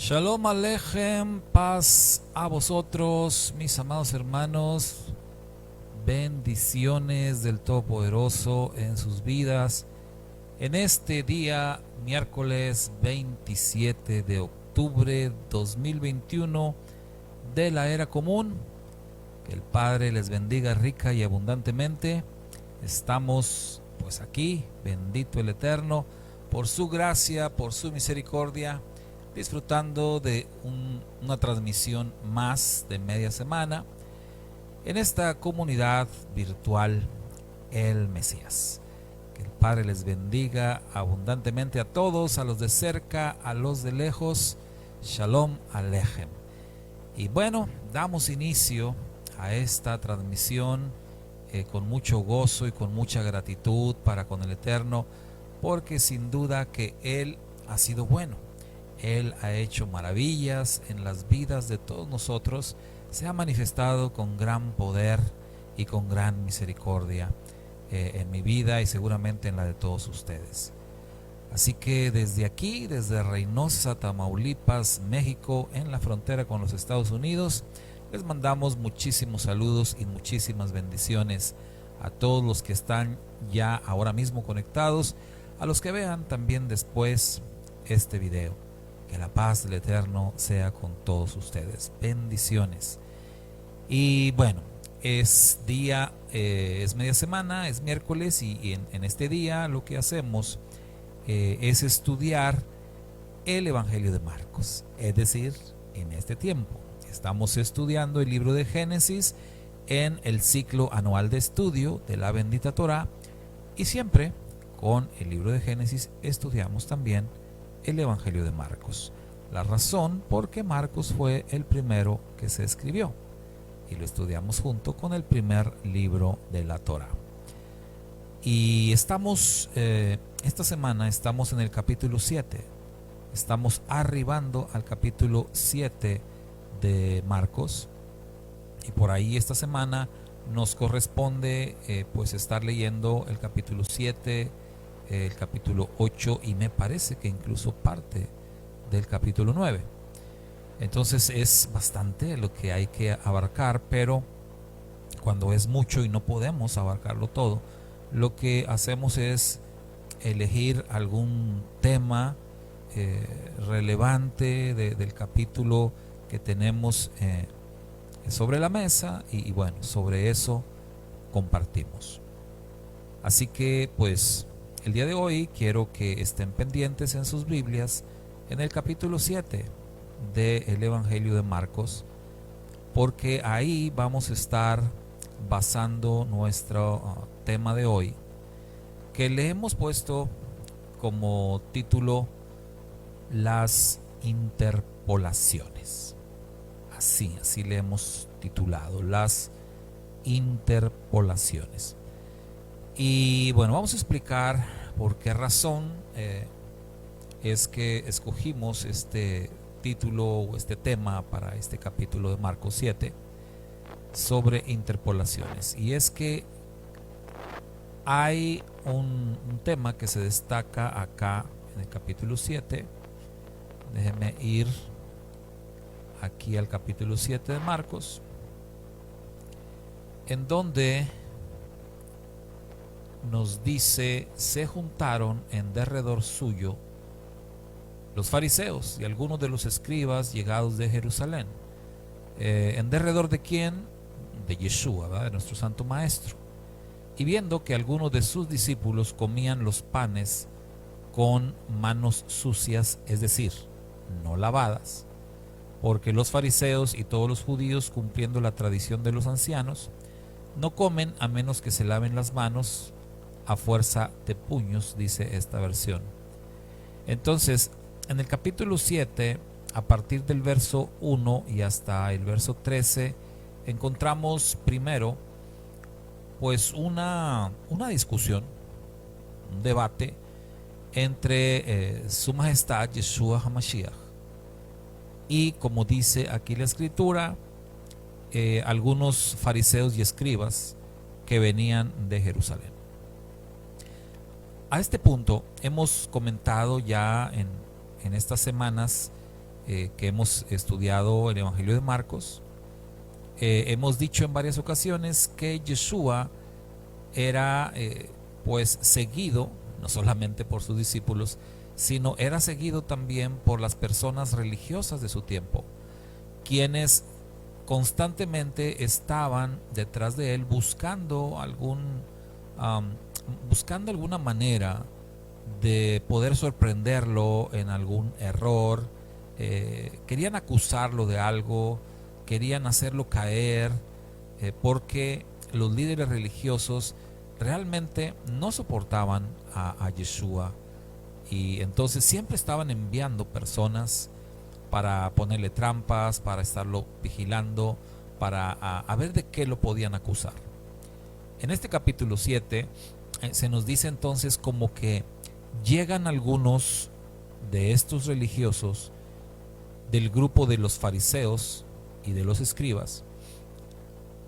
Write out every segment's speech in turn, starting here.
Shalom Alejem, paz a vosotros, mis amados hermanos, bendiciones del Todopoderoso en sus vidas. En este día, miércoles 27 de octubre 2021 de la era común, que el Padre les bendiga rica y abundantemente. Estamos pues aquí, bendito el Eterno, por su gracia, por su misericordia, disfrutando de una transmisión más de media semana en esta comunidad virtual El Mesías. Que el Padre les bendiga abundantemente a todos, a los de cerca, a los de lejos. Shalom Alejem. Y bueno, damos inicio a esta transmisión con mucho gozo y con mucha gratitud para con el Eterno, porque sin duda que Él ha sido bueno. Él ha hecho maravillas en las vidas de todos nosotros, se ha manifestado con gran poder y con gran misericordia en mi vida y seguramente en la de todos ustedes. Así que desde aquí, desde Reynosa, Tamaulipas, México, en la frontera con los Estados Unidos, les mandamos muchísimos saludos y muchísimas bendiciones a todos los que están ya ahora mismo conectados, a los que vean también después este video. Que la paz del Eterno sea con todos ustedes. Bendiciones. Y bueno, es día, es media semana, es miércoles y en este día lo que hacemos es estudiar el Evangelio de Marcos. Es decir, en este tiempo estamos estudiando el libro de Génesis en el ciclo anual de estudio de la bendita Torá, y siempre con el libro de Génesis estudiamos también el Evangelio de Marcos. La razón porque Marcos fue el primero que se escribió y lo estudiamos junto con el primer libro de la Torá. Y estamos, esta semana estamos en el capítulo 7. Estamos arribando al capítulo 7 de Marcos. Y por ahí esta semana nos corresponde pues estar leyendo el capítulo 7, el capítulo 8 y me parece que incluso parte del capítulo 9. Entonces es bastante lo que hay que abarcar, pero cuando es mucho y no podemos abarcarlo todo, lo que hacemos es elegir algún tema relevante del capítulo que tenemos sobre la mesa y bueno, sobre eso compartimos. Así que pues el día de hoy quiero que estén pendientes en sus Biblias en el capítulo 7 del Evangelio de Marcos, porque ahí vamos a estar basando nuestro tema de hoy, que le hemos puesto como título las interpolaciones. Así le hemos titulado, las interpolaciones. Y bueno, vamos a explicar por qué razón es que escogimos este título o este tema para este capítulo de Marcos 7 sobre interpolaciones. Y es que hay un tema que se destaca acá en el capítulo 7. Déjenme ir aquí al capítulo 7 de Marcos, en donde nos dice: se juntaron en derredor suyo los fariseos y algunos de los escribas llegados de Jerusalén. ¿En derredor de quién? De Yeshua, ¿verdad? De nuestro santo maestro. Y viendo que algunos de sus discípulos comían los panes con manos sucias, es decir, no lavadas, porque los fariseos y todos los judíos, cumpliendo la tradición de los ancianos, no comen a menos que se laven las manos a fuerza de puños, dice esta versión. Entonces, en el capítulo 7, a partir del verso 1 y hasta el verso 13, encontramos primero pues una discusión, un debate entre su majestad Yeshua HaMashiach y, como dice aquí la escritura, algunos fariseos y escribas que venían de Jerusalén. A este punto hemos comentado ya en estas semanas que hemos estudiado el Evangelio de Marcos, hemos dicho en varias ocasiones que Yeshua era pues seguido no solamente por sus discípulos, sino era seguido también por las personas religiosas de su tiempo, quienes constantemente estaban detrás de él buscando buscando alguna manera de poder sorprenderlo en algún error. Querían acusarlo de algo, querían hacerlo caer, porque los líderes religiosos realmente no soportaban a Yeshua, y entonces siempre estaban enviando personas para ponerle trampas, para estarlo vigilando, para a ver de qué lo podían acusar. En este capítulo 7 se nos dice entonces como que llegan algunos de estos religiosos del grupo de los fariseos y de los escribas,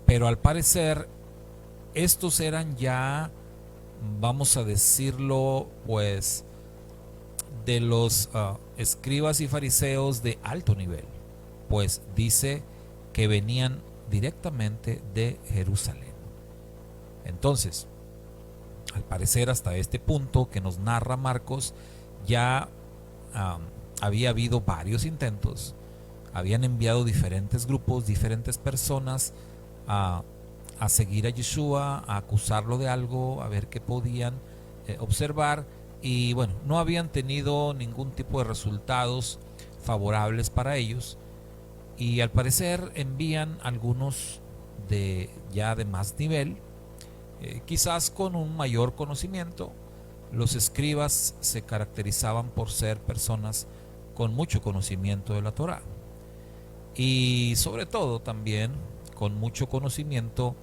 pero al parecer estos eran ya, vamos a decirlo, pues de los escribas y fariseos de alto nivel, pues dice que venían directamente de Jerusalén. Entonces, al parecer hasta este punto que nos narra Marcos, ya había habido varios intentos, habían enviado diferentes grupos, diferentes personas a seguir a Yeshua, a acusarlo de algo, a ver qué podían observar, y bueno, no habían tenido ningún tipo de resultados favorables para ellos, y al parecer envían algunos de ya de más nivel, quizás con un mayor conocimiento. Los escribas se caracterizaban por ser personas con mucho conocimiento de la Torá, y sobre todo también con mucho conocimiento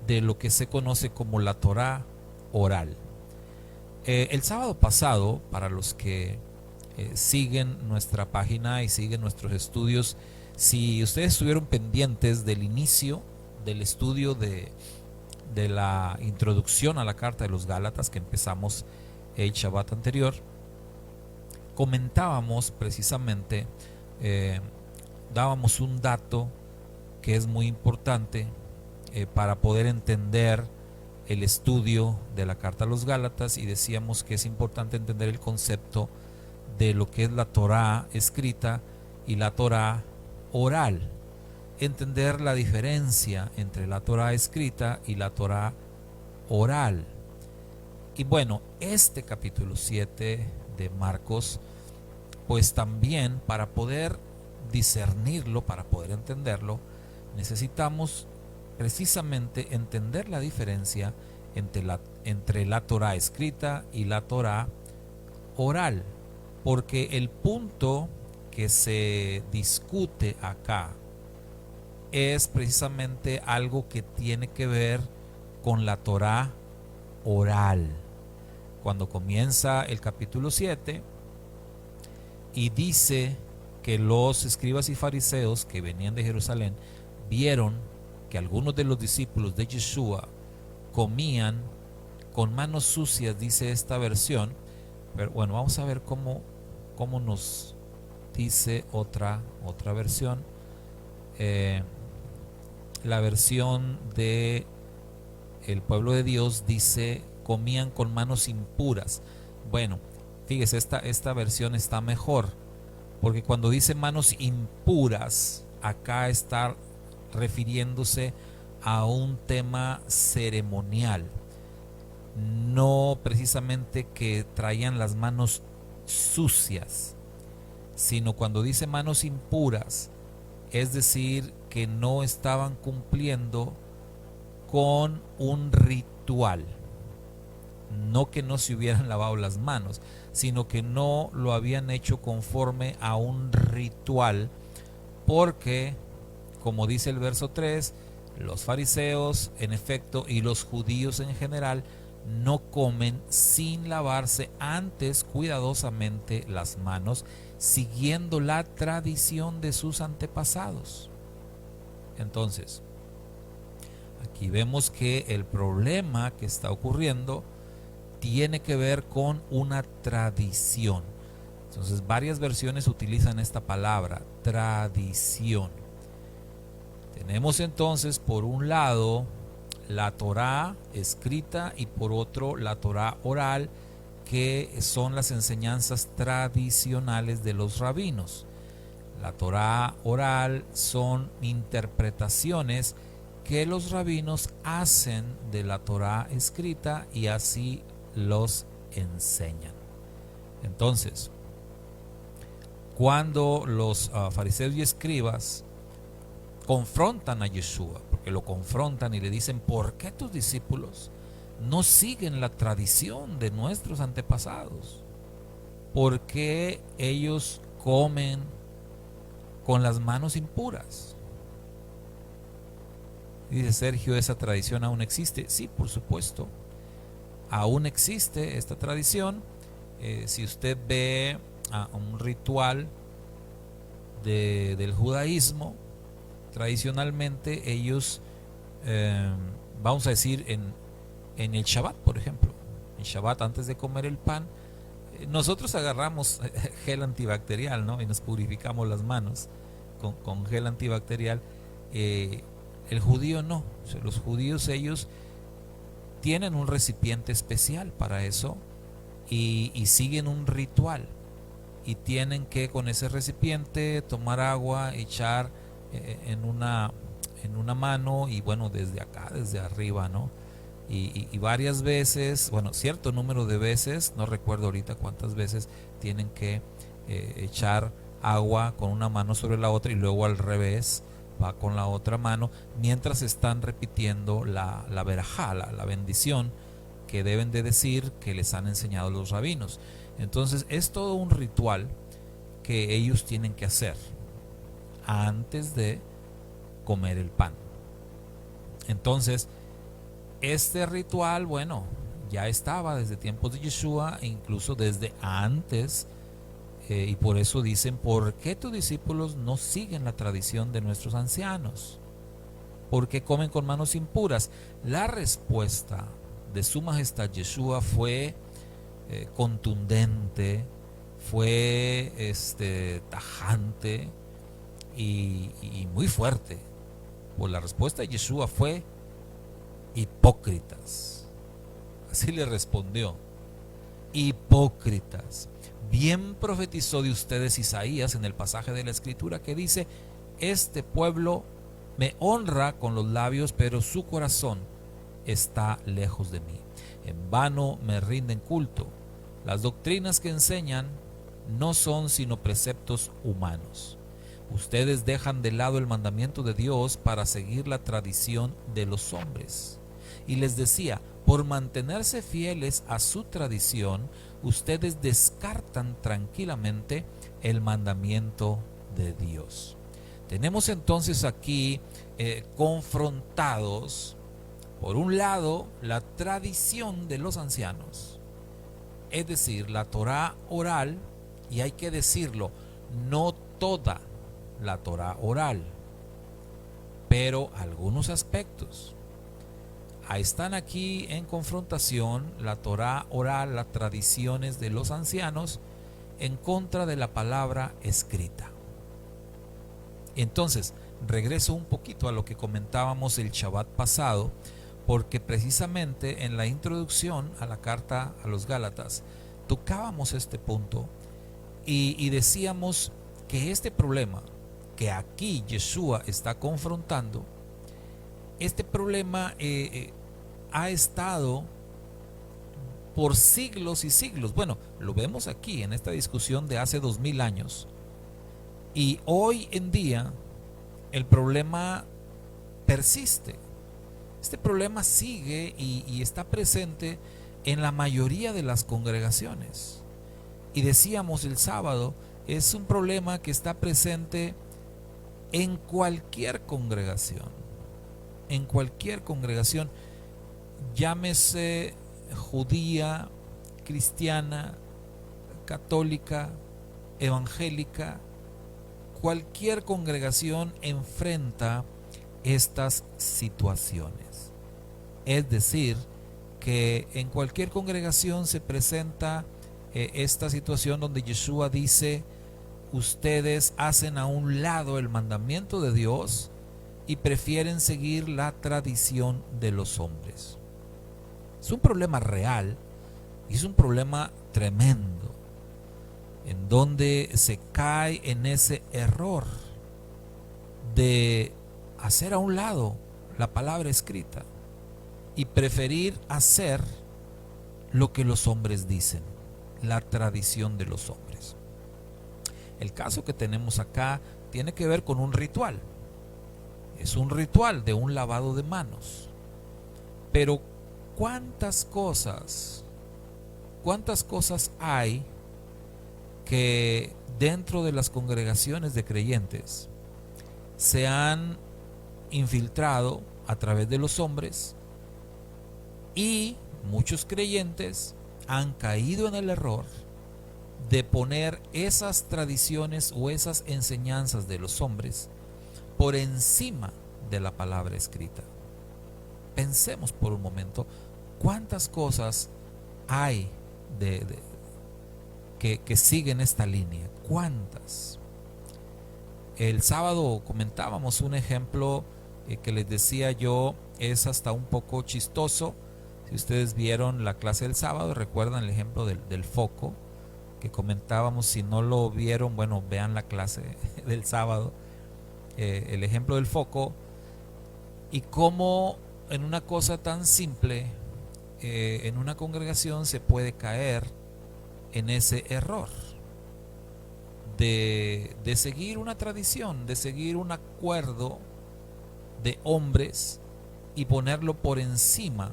de lo que se conoce como la Torá oral. El sábado pasado, para los que siguen nuestra página y siguen nuestros estudios, si ustedes estuvieron pendientes del inicio del estudio de la introducción a la carta de los Gálatas que empezamos el Shabbat anterior, comentábamos precisamente, dábamos un dato que es muy importante para poder entender el estudio de la carta a los Gálatas, y decíamos que es importante entender el concepto de lo que es la Torá escrita y la Torá oral, entender la diferencia entre la Torá escrita y la Torá oral. Y bueno, este capítulo 7 de Marcos, pues también para poder discernirlo, para poder entenderlo, necesitamos precisamente entender la diferencia entre la Torá escrita y la Torá oral, porque el punto que se discute acá es precisamente algo que tiene que ver con la Torá oral. Cuando comienza el capítulo 7 y dice que los escribas y fariseos que venían de Jerusalén vieron que algunos de los discípulos de Yeshua comían con manos sucias, dice esta versión. Pero bueno, vamos a ver cómo nos dice otra versión. La versión de el pueblo de Dios dice comían con manos impuras. Bueno, fíjese, esta versión está mejor, porque cuando dice manos impuras, acá está refiriéndose a un tema ceremonial, no precisamente que traían las manos sucias, sino cuando dice manos impuras, es decir, que no estaban cumpliendo con un ritual. No que no se hubieran lavado las manos, sino que no lo habían hecho conforme a un ritual, porque, como dice el verso 3, los fariseos, en efecto, y los judíos en general, no comen sin lavarse antes cuidadosamente las manos, siguiendo la tradición de sus antepasados. Entonces, aquí vemos que el problema que está ocurriendo tiene que ver con una tradición. Entonces varias versiones utilizan esta palabra, tradición. Tenemos entonces por un lado la Torá escrita y por otro la Torá oral, que son las enseñanzas tradicionales de los rabinos. La Torá oral son interpretaciones que los rabinos hacen de la Torá escrita y así los enseñan. Entonces, cuando los fariseos y escribas confrontan a Yeshua, porque lo confrontan y le dicen: ¿por qué tus discípulos no siguen la tradición de nuestros antepasados? ¿Por qué ellos comen con las manos impuras? Dice Sergio, ¿esa tradición aún existe? Sí, por supuesto, aún existe esta tradición. Si usted ve un ritual del judaísmo, tradicionalmente ellos, vamos a decir, en el Shabbat, por ejemplo, en Shabbat, antes de comer el pan, nosotros agarramos gel antibacterial, ¿no? Y nos purificamos las manos con gel antibacterial. El judío no. O sea, los judíos, ellos tienen un recipiente especial para eso y siguen un ritual. Y tienen que con ese recipiente tomar agua, echar en una mano y bueno, desde acá, desde arriba, ¿no? Y varias veces, bueno, cierto número de veces, no recuerdo ahorita cuántas veces, tienen que echar agua con una mano sobre la otra y luego al revés, va con la otra mano, mientras están repitiendo la verajá, la bendición que deben de decir que les han enseñado los rabinos. Entonces es todo un ritual que ellos tienen que hacer antes de comer el pan. Entonces este ritual, bueno, ya estaba desde tiempos de Yeshua e incluso desde antes, y por eso dicen: ¿por qué tus discípulos no siguen la tradición de nuestros ancianos? ¿Por qué comen con manos impuras? La respuesta de Su Majestad Yeshua fue contundente, fue tajante y muy fuerte. Pues la respuesta de Yeshua fue: hipócritas. Así le respondió: hipócritas. Bien profetizó de ustedes Isaías en el pasaje de la Escritura que dice: este pueblo me honra con los labios, pero su corazón está lejos de mí. En vano me rinden culto. Las doctrinas que enseñan no son sino preceptos humanos. Ustedes dejan de lado el mandamiento de Dios para seguir la tradición de los hombres. Y les decía: por mantenerse fieles a su tradición, ustedes descartan tranquilamente el mandamiento de Dios. Tenemos entonces aquí confrontados, por un lado, la tradición de los ancianos, es decir, la Torá oral, y hay que decirlo, no toda la Torá oral, pero algunos aspectos. Ahí están aquí en confrontación la Torá oral, las tradiciones de los ancianos, en contra de la palabra escrita. Entonces, regreso un poquito a lo que comentábamos el Shabbat pasado, porque precisamente en la introducción a la carta a los Gálatas tocábamos este punto y decíamos que este problema que aquí Yeshua está confrontando, este problema ha estado por siglos y siglos. Bueno, lo vemos aquí en esta discusión de hace 2000 años. Y hoy en día el problema persiste. Este problema sigue y está presente en la mayoría de las congregaciones. Y decíamos el sábado, es un problema que está presente en cualquier congregación. En cualquier congregación, llámese judía, cristiana, católica, evangélica, cualquier congregación enfrenta estas situaciones. Es decir, que en cualquier congregación se presenta esta situación donde Yeshua dice: ustedes hacen a un lado el mandamiento de Dios y prefieren seguir la tradición de los hombres. Es un problema real y es un problema tremendo, en donde se cae en ese error de hacer a un lado la palabra escrita y preferir hacer lo que los hombres dicen, la tradición de los hombres. El caso que tenemos acá tiene que ver con un ritual. Es un ritual de un lavado de manos. Pero ¿cuántas cosas hay que dentro de las congregaciones de creyentes se han infiltrado a través de los hombres, y muchos creyentes han caído en el error de poner esas tradiciones o esas enseñanzas de los hombres por encima de la palabra escrita? Pensemos por un momento cuántas cosas hay que siguen esta línea. ¿Cuántas? El sábado comentábamos un ejemplo que les decía yo, es hasta un poco chistoso. Si ustedes vieron la clase del sábado, recuerdan el ejemplo del foco que comentábamos. Si no lo vieron, bueno, vean la clase del sábado, el ejemplo del foco, y cómo en una cosa tan simple, en una congregación se puede caer en ese error de seguir una tradición, de seguir un acuerdo de hombres y ponerlo por encima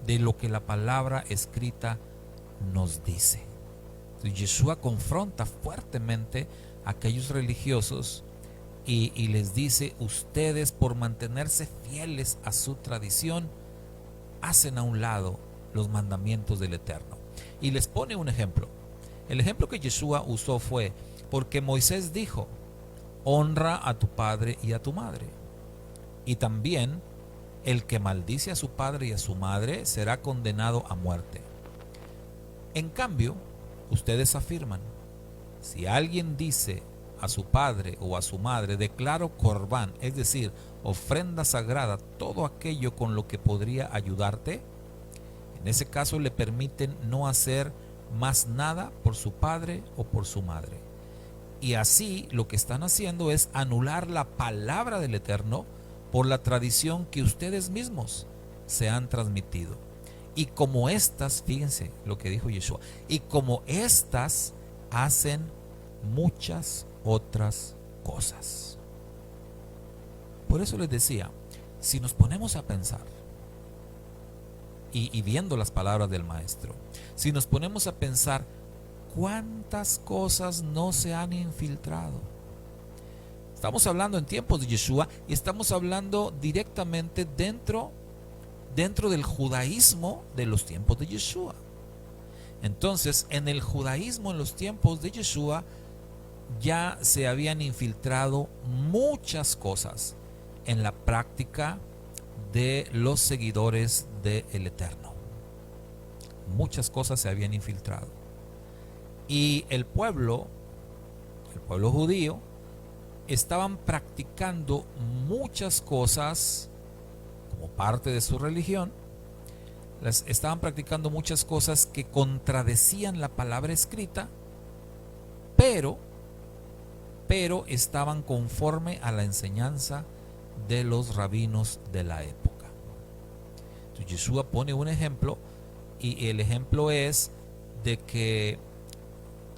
de lo que la palabra escrita nos dice. Entonces, Yeshua confronta fuertemente a aquellos religiosos y les dice: ustedes, por mantenerse fieles a su tradición, hacen a un lado los mandamientos del Eterno. Y les pone un ejemplo. El ejemplo que Yeshua usó fue: porque Moisés dijo: honra a tu padre y a tu madre, y también el que maldice a su padre y a su madre será condenado a muerte. En cambio, ustedes afirman: si alguien dice a su padre o a su madre, declaro corbán, es decir, ofrenda sagrada, todo aquello con lo que podría ayudarte, en ese caso le permiten no hacer más nada por su padre o por su madre. Y así lo que están haciendo es anular la palabra del Eterno por la tradición que ustedes mismos se han transmitido. Y como estas, fíjense lo que dijo Yeshua, y como estas hacen muchas otras cosas. Por eso les decía, si nos ponemos a pensar y viendo las palabras del maestro, si nos ponemos a pensar cuántas cosas no se han infiltrado. Estamos hablando en tiempos de Yeshua y estamos hablando directamente dentro del judaísmo de los tiempos de Yeshua. Entonces, en el judaísmo en los tiempos de Yeshua ya se habían infiltrado muchas cosas en la práctica de los seguidores del Eterno. Muchas cosas se habían infiltrado. Y el pueblo judío, estaban practicando muchas cosas como parte de su religión. Estaban practicando muchas cosas que contradecían la palabra escrita, pero estaban conforme a la enseñanza de los rabinos de la época. Entonces Yeshua pone un ejemplo, y el ejemplo es de que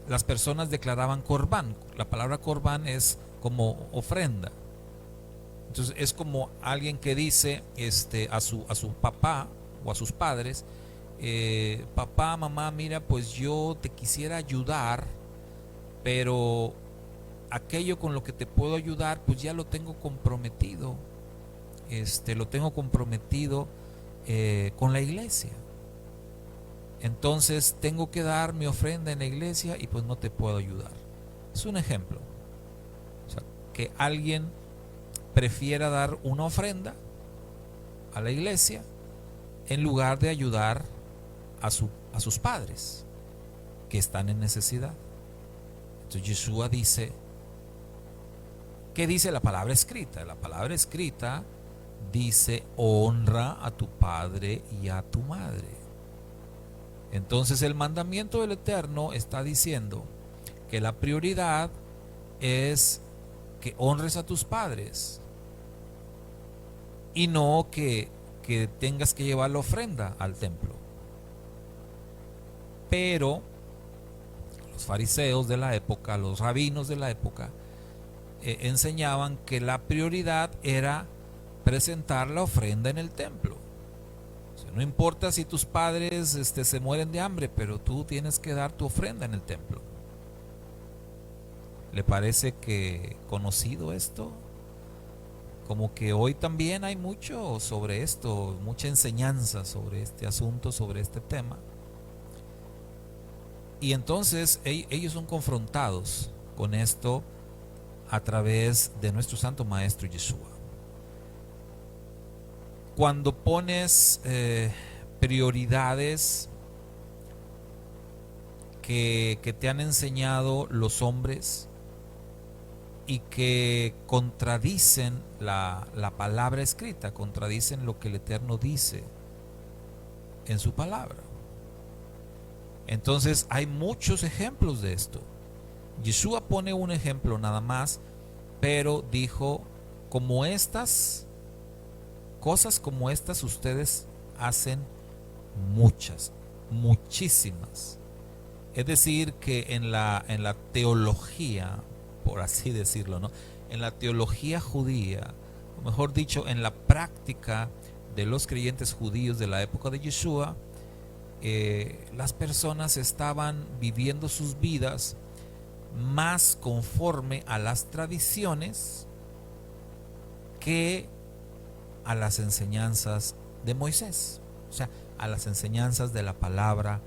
las personas declaraban corbán. La palabra corbán es como ofrenda. Entonces es como alguien que dice a su papá o a sus padres: papá, mamá, mira, pues yo te quisiera ayudar, pero aquello con lo que te puedo ayudar, pues ya lo tengo comprometido. Lo tengo comprometido con la iglesia. Entonces tengo que dar mi ofrenda en la iglesia y pues no te puedo ayudar. Es un ejemplo. O sea, que alguien prefiera dar una ofrenda a la iglesia en lugar de ayudar a sus padres. que están en necesidad. Entonces Yeshua dice, ¿qué dice la palabra escrita? La palabra escrita dice: honra a tu padre y a tu madre. Entonces el mandamiento del Eterno está diciendo que la prioridad es que honres a tus padres y no que tengas que llevar la ofrenda al templo. Pero los fariseos de la época, los rabinos de la época, enseñaban que la prioridad era presentar la ofrenda en el templo. O sea, no importa si tus padres se mueren de hambre, pero tú tienes que dar tu ofrenda en el templo. ¿Le parece que conocido esto? Como que hoy también hay mucho sobre esto, mucha enseñanza sobre este asunto, sobre este tema. Y entonces ellos son confrontados con esto a través de nuestro Santo Maestro Yeshua. Cuando pones prioridades que te han enseñado los hombres y que contradicen la palabra escrita, contradicen lo que el Eterno dice en su palabra. Entonces hay muchos ejemplos de esto. Yeshua pone un ejemplo nada más, pero dijo: como estas cosas, como estas ustedes hacen muchas, muchísimas. Es decir, que en la teología, por así decirlo, ¿no?, en la teología judía, o mejor dicho, en la práctica de los creyentes judíos de la época de Yeshua, las personas estaban viviendo sus vidas más conforme a las tradiciones que a las enseñanzas de Moisés, o sea, a las enseñanzas de la palabra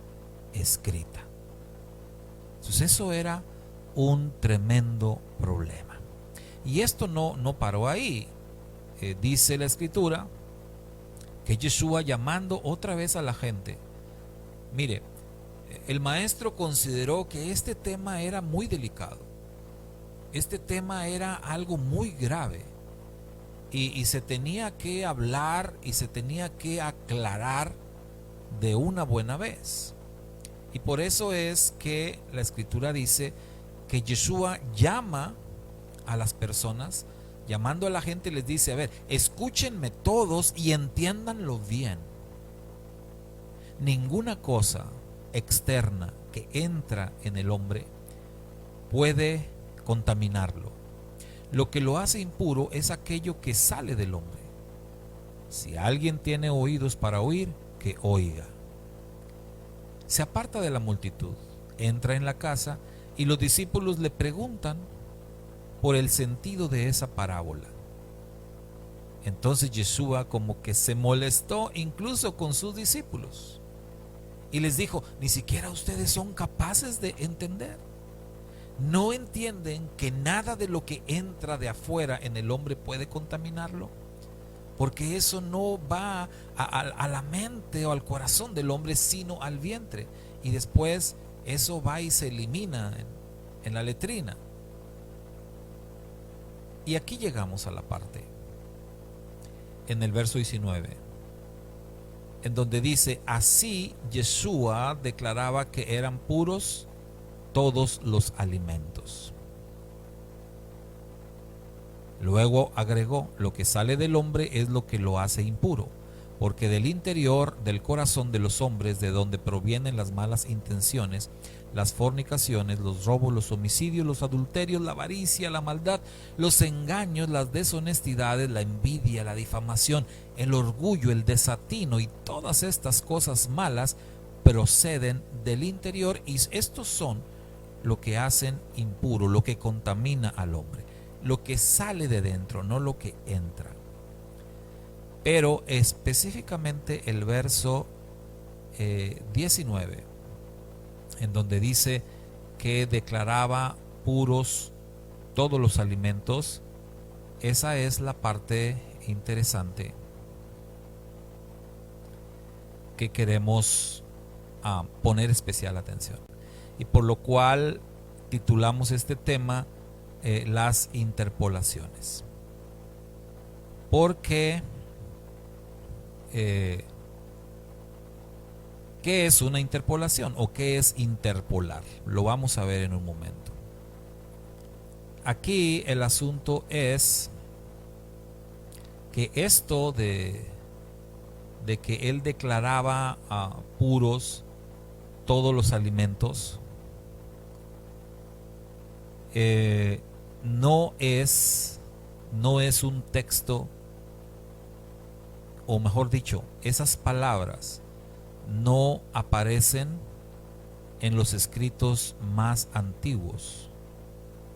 escrita. Entonces eso era un tremendo problema. Y esto no paró ahí. Dice la escritura que Yeshua, llamando otra vez a la gente, mire, el maestro consideró que este tema era muy delicado. Este tema era algo muy grave. Y se tenía que hablar y se tenía que aclarar de una buena vez. Y por eso es que la escritura dice que Yeshua llama a las personas, llamando a la gente, les dice: a ver, escúchenme todos y entiéndanlo bien. Ninguna cosa externa que entra en el hombre puede contaminarlo. Lo que lo hace impuro es aquello que sale del hombre. Si alguien tiene oídos para oír, que oiga. Se aparta de la multitud, entra en la casa y los discípulos le preguntan por el sentido de esa parábola. Entonces Yeshua como que se molestó incluso con sus discípulos y les dijo: ni siquiera ustedes son capaces de entender. ¿No entienden que nada de lo que entra de afuera en el hombre puede contaminarlo? Porque eso no va a la mente o al corazón del hombre, sino al vientre. Y después eso va y se elimina en la letrina. Y aquí llegamos a la parte, en el verso 19, en donde dice: así Yeshua declaraba que eran puros todos los alimentos. Luego agregó: lo que sale del hombre es lo que lo hace impuro, porque del interior del corazón de los hombres, de donde provienen las malas intenciones, las fornicaciones, los robos, los homicidios, los adulterios, la avaricia, la maldad, los engaños, las deshonestidades, la envidia, la difamación, el orgullo, el desatino y todas estas cosas malas proceden del interior, y estos son lo que hacen impuro, lo que contamina al hombre, lo que sale de dentro, no lo que entra. Pero específicamente el verso 19, en donde dice que declaraba puros todos los alimentos, esa es la parte interesante que queremos poner especial atención. y por lo cual titulamos este tema las interpolaciones. Porque ¿qué es una interpolación o qué es interpolar? Lo vamos a ver en un momento. Aquí el asunto es que esto de que él declaraba puros todos los alimentos, no es un texto, o mejor dicho, esas palabras no aparecen en los escritos más antiguos.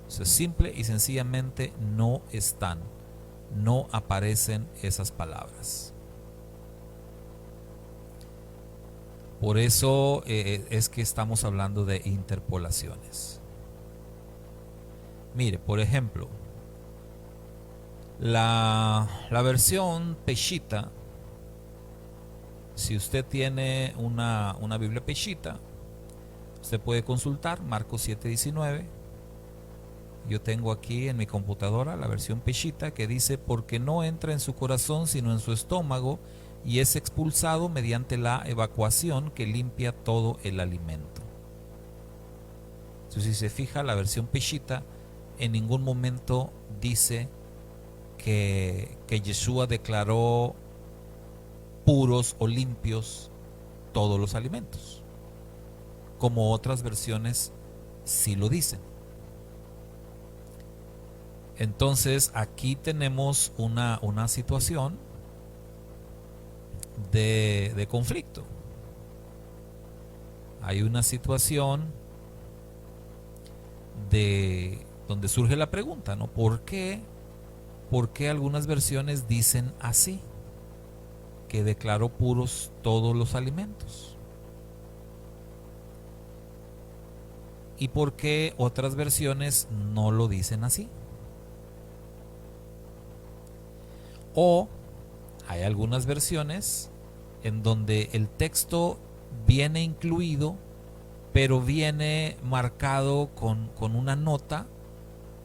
O sea, simple y sencillamente no aparecen esas palabras. Por eso es que estamos hablando de interpolaciones. Mire, por ejemplo, la versión Peshitta, si usted tiene una Biblia Peshitta, usted puede consultar Marcos 7:19. Yo tengo aquí en mi computadora la versión Peshitta que dice: porque no entra en su corazón sino en su estómago y es expulsado mediante la evacuación que limpia todo el alimento. Entonces, si se fija, la versión Peshitta en ningún momento dice que Yeshua declaró puros o limpios todos los alimentos, como otras versiones sí lo dicen. Entonces aquí tenemos una situación de conflicto. Hay una situación de donde surge la pregunta, ¿no? ¿Por qué algunas versiones dicen así? Que declaró puros todos los alimentos. ¿Y por qué otras versiones no lo dicen así? O hay algunas versiones en donde el texto viene incluido, pero viene marcado con una nota,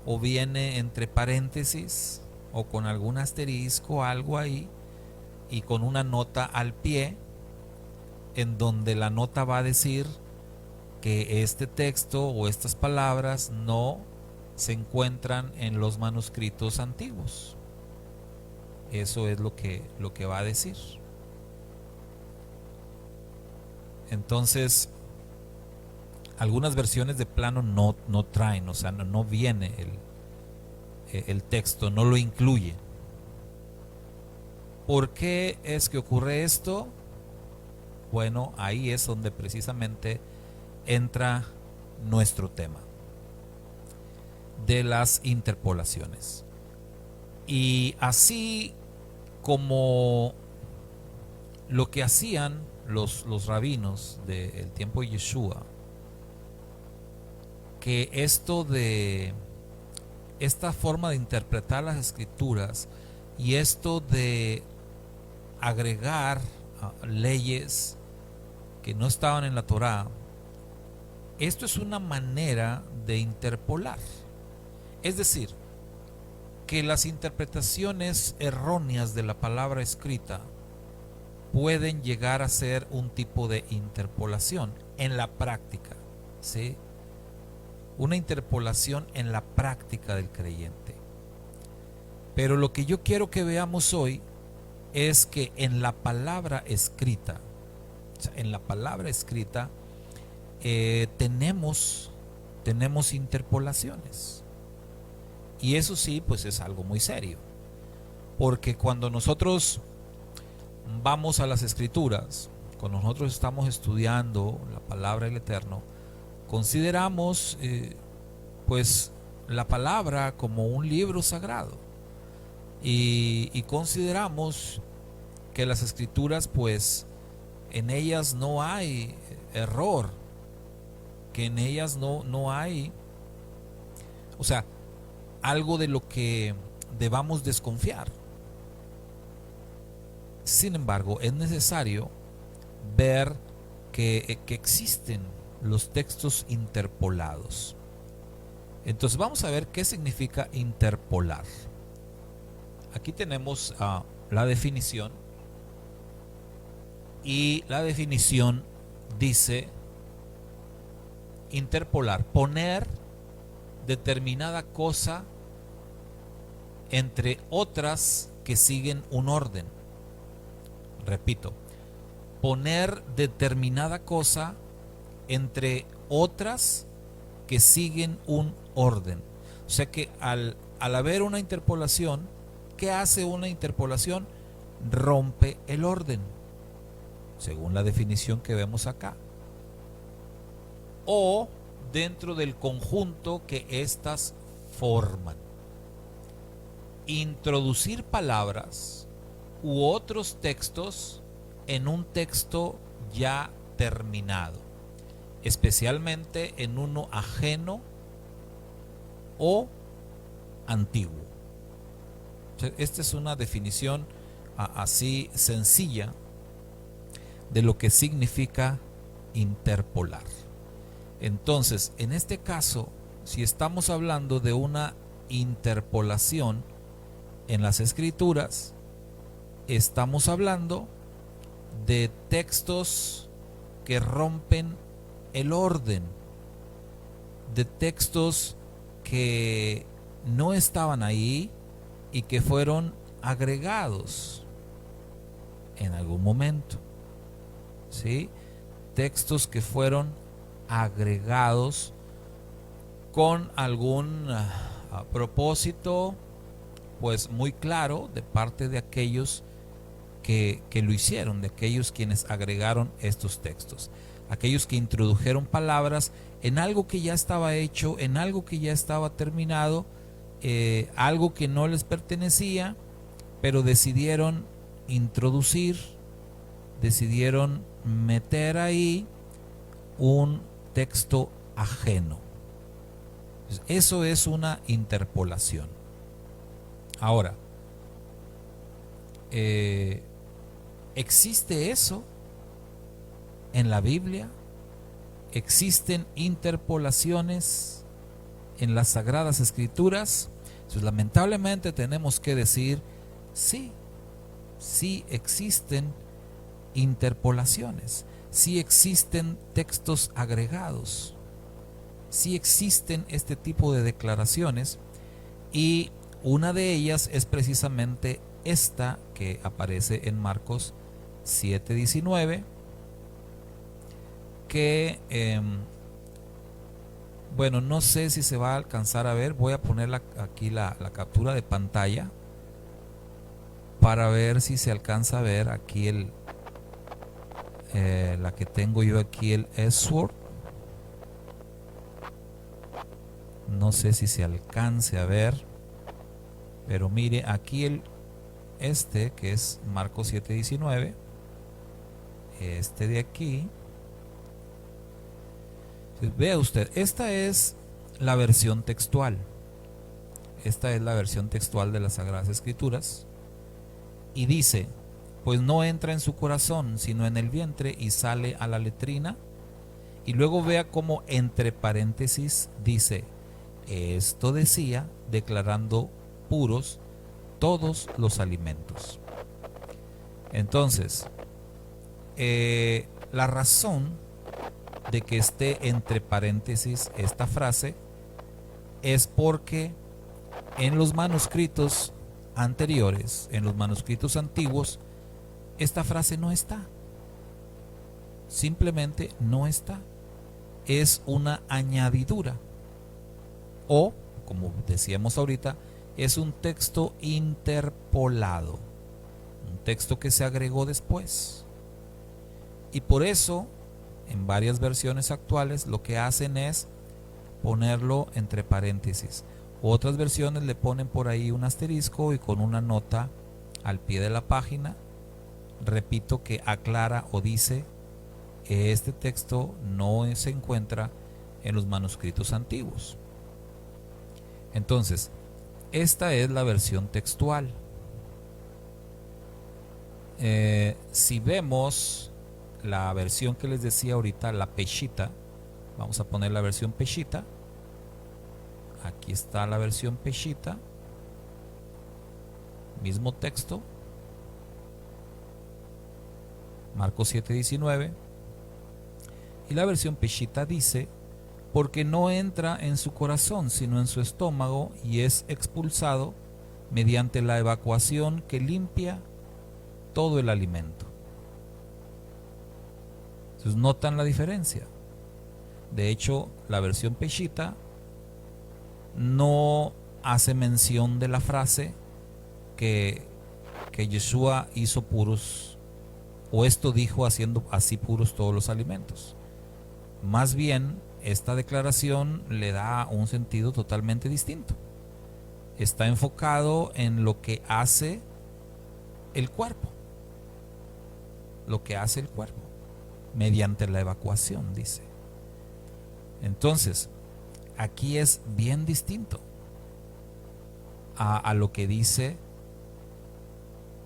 o viene entre paréntesis, o con algún asterisco, algo ahí, y con una nota al pie, en donde la nota va a decir que este texto o estas palabras no se encuentran en los manuscritos antiguos. Eso es lo que va a decir. Entonces, algunas versiones de plano no traen, o sea, no viene el texto, no lo incluye. ¿Por qué es que ocurre esto? Bueno, ahí es donde precisamente entra nuestro tema de las interpolaciones. Y así como lo que hacían los rabinos del tiempo de Yeshua, que esta forma de interpretar las escrituras y esto de agregar leyes que no estaban en la Torá, esto es una manera de interpolar. Es decir, que las interpretaciones erróneas de la palabra escrita pueden llegar a ser un tipo de interpolación en la práctica, ¿sí? Una interpolación en la práctica del creyente. Pero lo que yo quiero que veamos hoy es que en la palabra escrita, o sea, en la palabra escrita tenemos interpolaciones. Y eso sí, pues es algo muy serio. Porque cuando nosotros vamos a las escrituras, cuando nosotros estamos estudiando la palabra del Eterno, consideramos pues la palabra como un libro sagrado. Y consideramos que las escrituras, pues en ellas no hay error, que en ellas no hay, o sea, algo de lo que debamos desconfiar. Sin embargo, es necesario ver que existen los textos interpolados. Entonces vamos a ver qué significa interpolar. Aquí tenemos la definición, y la definición dice: interpolar, poner determinada cosa entre otras que siguen un orden. Repito, poner determinada cosa entre otras que siguen un orden. O sea que al haber una interpolación, ¿qué hace una interpolación? Rompe el orden, según la definición que vemos acá, o dentro del conjunto que éstas forman. Introducir palabras u otros textos en un texto ya terminado, especialmente en uno ajeno o antiguo. Esta es una definición así sencilla de lo que significa interpolar. Entonces, en este caso, si estamos hablando de una interpolación en las escrituras, estamos hablando de textos que rompen el orden, de textos que no estaban ahí y que fueron agregados en algún momento, ¿sí? Textos que fueron agregados con algún propósito pues muy claro de parte de aquellos que lo hicieron, de aquellos quienes agregaron estos textos, aquellos que introdujeron palabras en algo que ya estaba hecho, en algo que ya estaba terminado, algo que no les pertenecía, pero decidieron introducir, decidieron meter ahí un texto ajeno. Eso es una interpolación. Ahora, ¿existe eso en la Biblia? ¿Existen interpolaciones en las Sagradas Escrituras? Entonces, lamentablemente tenemos que decir sí, sí existen interpolaciones, sí existen textos agregados, sí existen este tipo de declaraciones, y una de ellas es precisamente esta que aparece en Marcos 7:19, que bueno, no sé si se va a alcanzar a ver. Voy a poner aquí la captura de pantalla para ver si se alcanza a ver aquí la que tengo yo aquí, el S-Word. No sé si se alcance a ver, pero mire aquí que es Marcos 7:19, este de aquí. Vea usted, esta es la versión textual. Esta es la versión textual de las Sagradas Escrituras. Y dice: pues no entra en su corazón, sino en el vientre, y sale a la letrina. Y luego vea cómo entre paréntesis dice: esto decía, declarando puros todos los alimentos. Entonces, la razón de que esté entre paréntesis esta frase es porque en los manuscritos anteriores, en los manuscritos antiguos, esta frase no está. Simplemente no está. Es una añadidura, o, como decíamos ahorita, es un texto interpolado, un texto que se agregó después. Y por eso, en varias versiones actuales, lo que hacen es ponerlo entre paréntesis. Otras versiones le ponen por ahí un asterisco y con una nota al pie de la página, repito, que aclara o dice que este texto no se encuentra en los manuscritos antiguos. Entonces, esta es la versión textual. Si vemos la versión que les decía ahorita, la Peshitta, Vamos a poner la versión Peshitta. Aquí está la versión Peshitta. Mismo texto. Marcos 7:19. Y la versión Peshitta dice: porque no entra en su corazón, sino en su estómago, y es expulsado mediante la evacuación que limpia todo el alimento. Entonces, ¿notan la diferencia? De hecho, la versión Peshitta no hace mención de la frase que Yeshua hizo puros, o esto dijo haciendo así puros todos los alimentos. Más bien, esta declaración le da un sentido totalmente distinto. Está enfocado en lo que hace el cuerpo. Lo que hace el cuerpo mediante la evacuación, dice. Entonces, aquí es bien distinto a lo que dice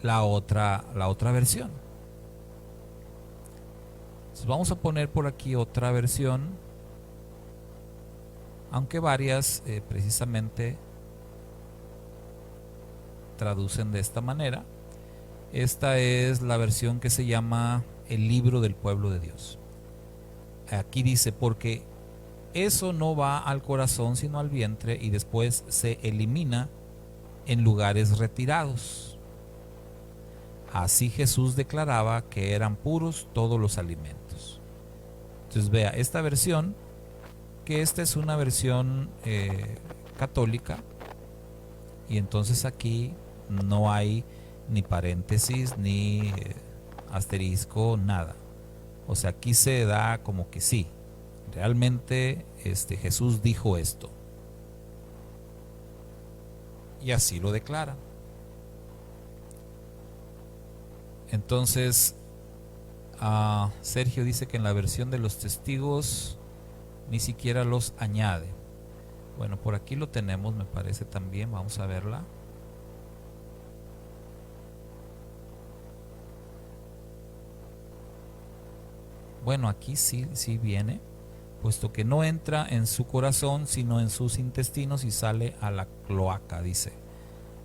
la otra versión. Entonces, vamos a poner por aquí otra versión, aunque varias precisamente traducen de esta manera. Esta es la versión que se llama El libro del pueblo de Dios. Aquí dice: porque eso no va al corazón sino al vientre, y después se elimina en lugares retirados. Así Jesús declaraba que eran puros todos los alimentos. Entonces vea, esta versión, que esta es una versión católica, y entonces aquí no hay ni paréntesis, ni asterisco, nada. O sea, aquí se da como que sí, realmente Jesús dijo esto. Y así lo declara. Entonces, Sergio dice que en la versión de los testigos ni siquiera los añade. Bueno, por aquí lo tenemos, me parece también. Vamos a verla. Bueno, aquí sí viene, puesto que no entra en su corazón, sino en sus intestinos y sale a la cloaca, dice.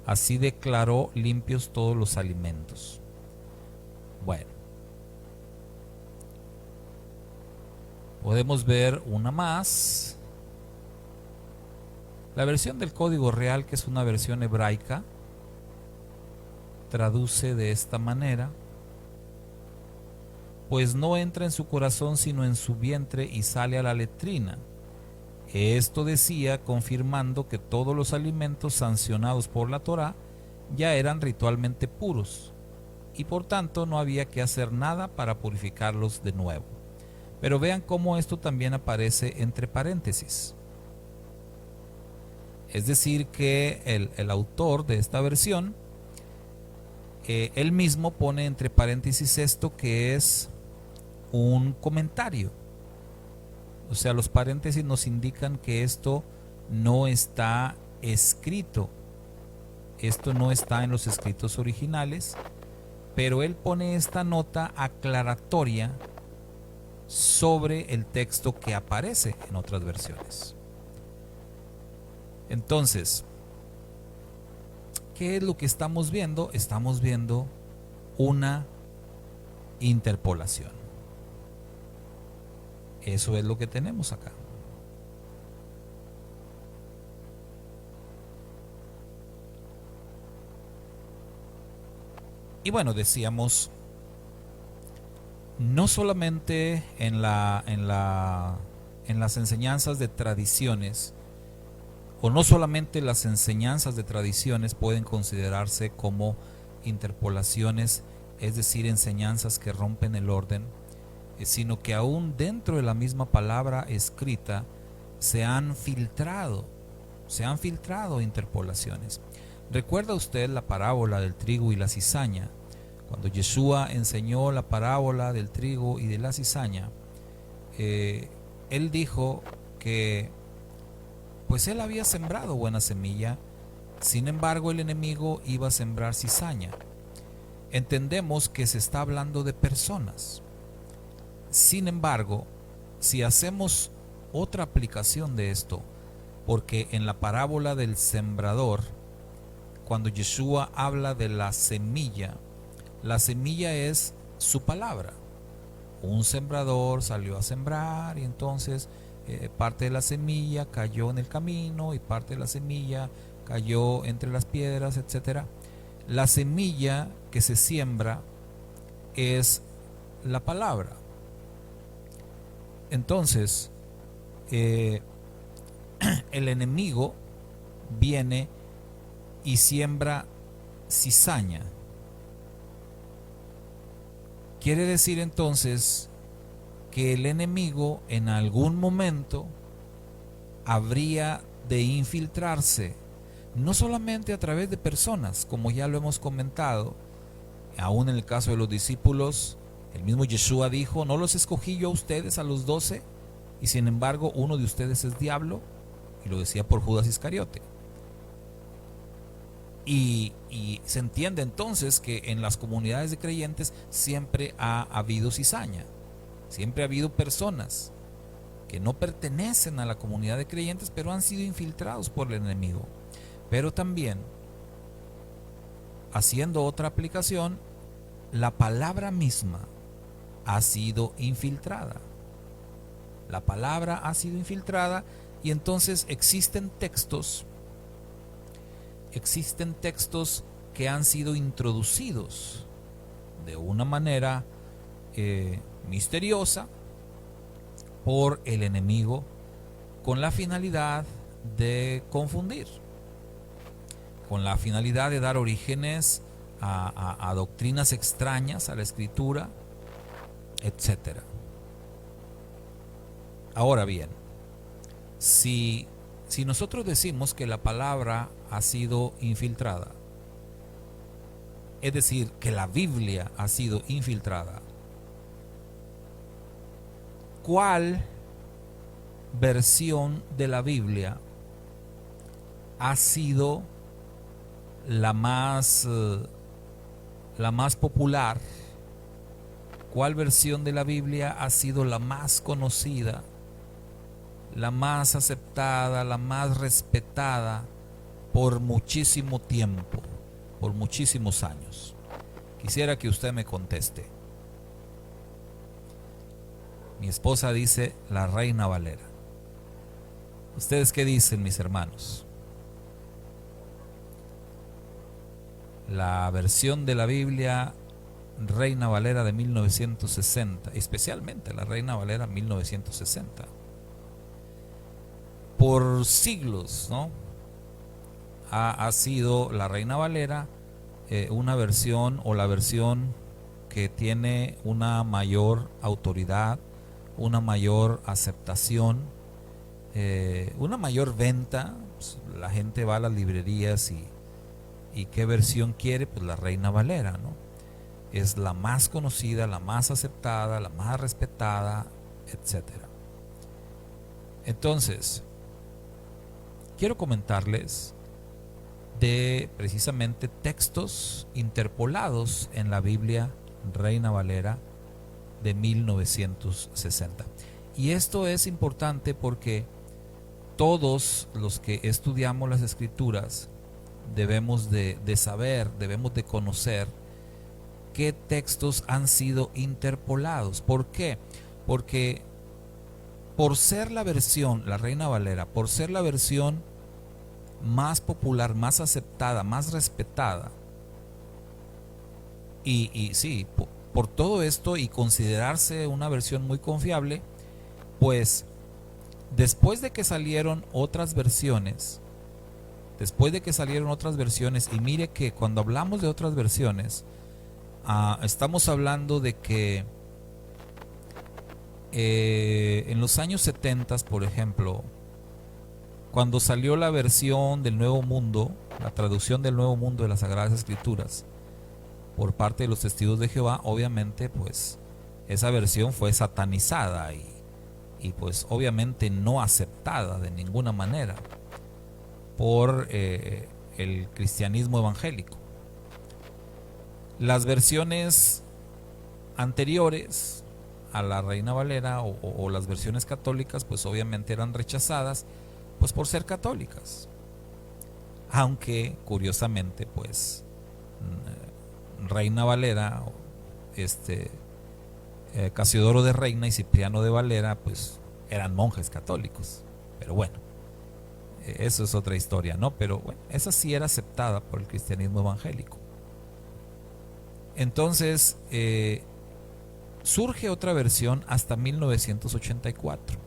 Así declaró limpios todos los alimentos. Bueno, podemos ver una más. La versión del Código Real, que es una versión hebraica, traduce de esta manera: pues no entra en su corazón sino en su vientre y sale a la letrina. Esto decía, confirmando que todos los alimentos sancionados por la Torá ya eran ritualmente puros, y por tanto no había que hacer nada para purificarlos de nuevo. Pero vean cómo esto también aparece entre paréntesis. Es decir, que el autor de esta versión, él mismo pone entre paréntesis esto, que es un comentario. O sea, los paréntesis nos indican que esto no está escrito. Esto no está en los escritos originales, pero él pone esta nota aclaratoria sobre el texto que aparece en otras versiones. Entonces, ¿qué es lo que estamos viendo? Estamos viendo una interpolación. Eso es lo que tenemos acá. Y bueno, decíamos, no solamente en las enseñanzas de tradiciones, o no solamente las enseñanzas de tradiciones pueden considerarse como interpolaciones, es decir, enseñanzas que rompen el orden, sino que aún dentro de la misma palabra escrita se han filtrado interpolaciones. ¿Recuerda usted la parábola del trigo y la cizaña? Cuando Yeshua enseñó la parábola del trigo y de la cizaña, él dijo que pues él había sembrado buena semilla, sin embargo el enemigo iba a sembrar cizaña. Entendemos que se está hablando de personas. Sin embargo, si hacemos otra aplicación de esto, porque en la parábola del sembrador, cuando Yeshua habla de la semilla es su palabra. Un sembrador salió a sembrar y entonces parte de la semilla cayó en el camino y parte de la semilla cayó entre las piedras, etc. La semilla que se siembra es la palabra. Entonces, el enemigo viene y siembra cizaña. Quiere decir entonces que el enemigo en algún momento habría de infiltrarse, no solamente a través de personas, como ya lo hemos comentado, aún en el caso de los discípulos, el mismo Yeshua dijo: ¿no los escogí yo a ustedes, a los 12? Y sin embargo uno de ustedes es diablo, y lo decía por Judas Iscariote. Y se entiende entonces que en las comunidades de creyentes siempre ha habido cizaña, siempre ha habido personas que no pertenecen a la comunidad de creyentes, pero han sido infiltrados por el enemigo. Pero también, haciendo otra aplicación, la palabra misma ha sido infiltrada. La palabra ha sido infiltrada y entonces existen textos que han sido introducidos de una manera misteriosa por el enemigo con la finalidad de confundir, con la finalidad de dar orígenes a doctrinas extrañas a la escritura, etc. Ahora bien, si nosotros decimos que la palabra ha sido infiltrada, es decir, que la Biblia ha sido infiltrada, ¿cuál versión de la Biblia ha sido la más popular? ¿Cuál versión de la Biblia ha sido la más conocida, la más aceptada, la más respetada por muchísimo tiempo, por muchísimos años? Quisiera que usted me conteste. Mi esposa dice la Reina Valera. ¿Ustedes qué dicen, mis hermanos? La versión de la Biblia Reina Valera de 1960, especialmente la Reina Valera 1960. Por siglos, ¿no? Ha sido la Reina Valera una versión, o la versión que tiene una mayor autoridad, una mayor aceptación, una mayor venta. Pues, la gente va a las librerías y ¿qué versión quiere? Pues la Reina Valera, ¿no? Es la más conocida, la más aceptada, la más respetada, etc. Entonces, quiero comentarles de precisamente textos interpolados en la Biblia Reina Valera de 1960. Y esto es importante porque todos los que estudiamos las Escrituras debemos de saber, debemos de conocer qué textos han sido interpolados. ¿Por qué? Porque por ser la versión, la Reina Valera, por ser la versión más popular, más aceptada, más respetada, y sí, por todo esto y considerarse una versión muy confiable, pues después de que salieron otras versiones, y mire que cuando hablamos de otras versiones, estamos hablando de que en los años 70, por ejemplo, cuando salió la versión del Nuevo Mundo, la traducción del Nuevo Mundo de las Sagradas Escrituras por parte de los Testigos de Jehová, obviamente pues esa versión fue satanizada y pues obviamente no aceptada de ninguna manera por el cristianismo evangélico. Las versiones anteriores a la Reina Valera o las versiones católicas, pues obviamente eran rechazadas, pues por ser católicas. Aunque curiosamente, pues Reina Valera, Casiodoro de Reina y Cipriano de Valera, pues eran monjes católicos. Pero bueno, eso es otra historia, ¿no? Pero bueno, esa sí era aceptada por el cristianismo evangélico. Entonces, surge otra versión hasta 1984,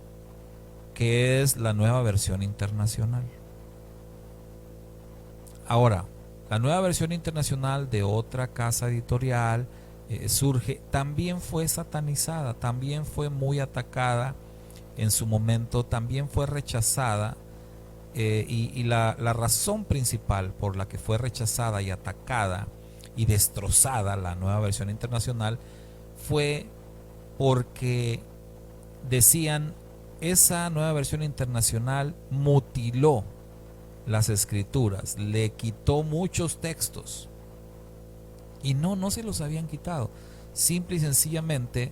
que es la nueva versión internacional. Ahora, la nueva versión internacional de otra casa editorial surge, también fue satanizada, también fue muy atacada en su momento, también fue rechazada, y la razón principal por la que fue rechazada y atacada y destrozada la nueva versión internacional fue porque decían, esa nueva versión internacional mutiló las escrituras, le quitó muchos textos. Y no se los habían quitado. Simple y sencillamente,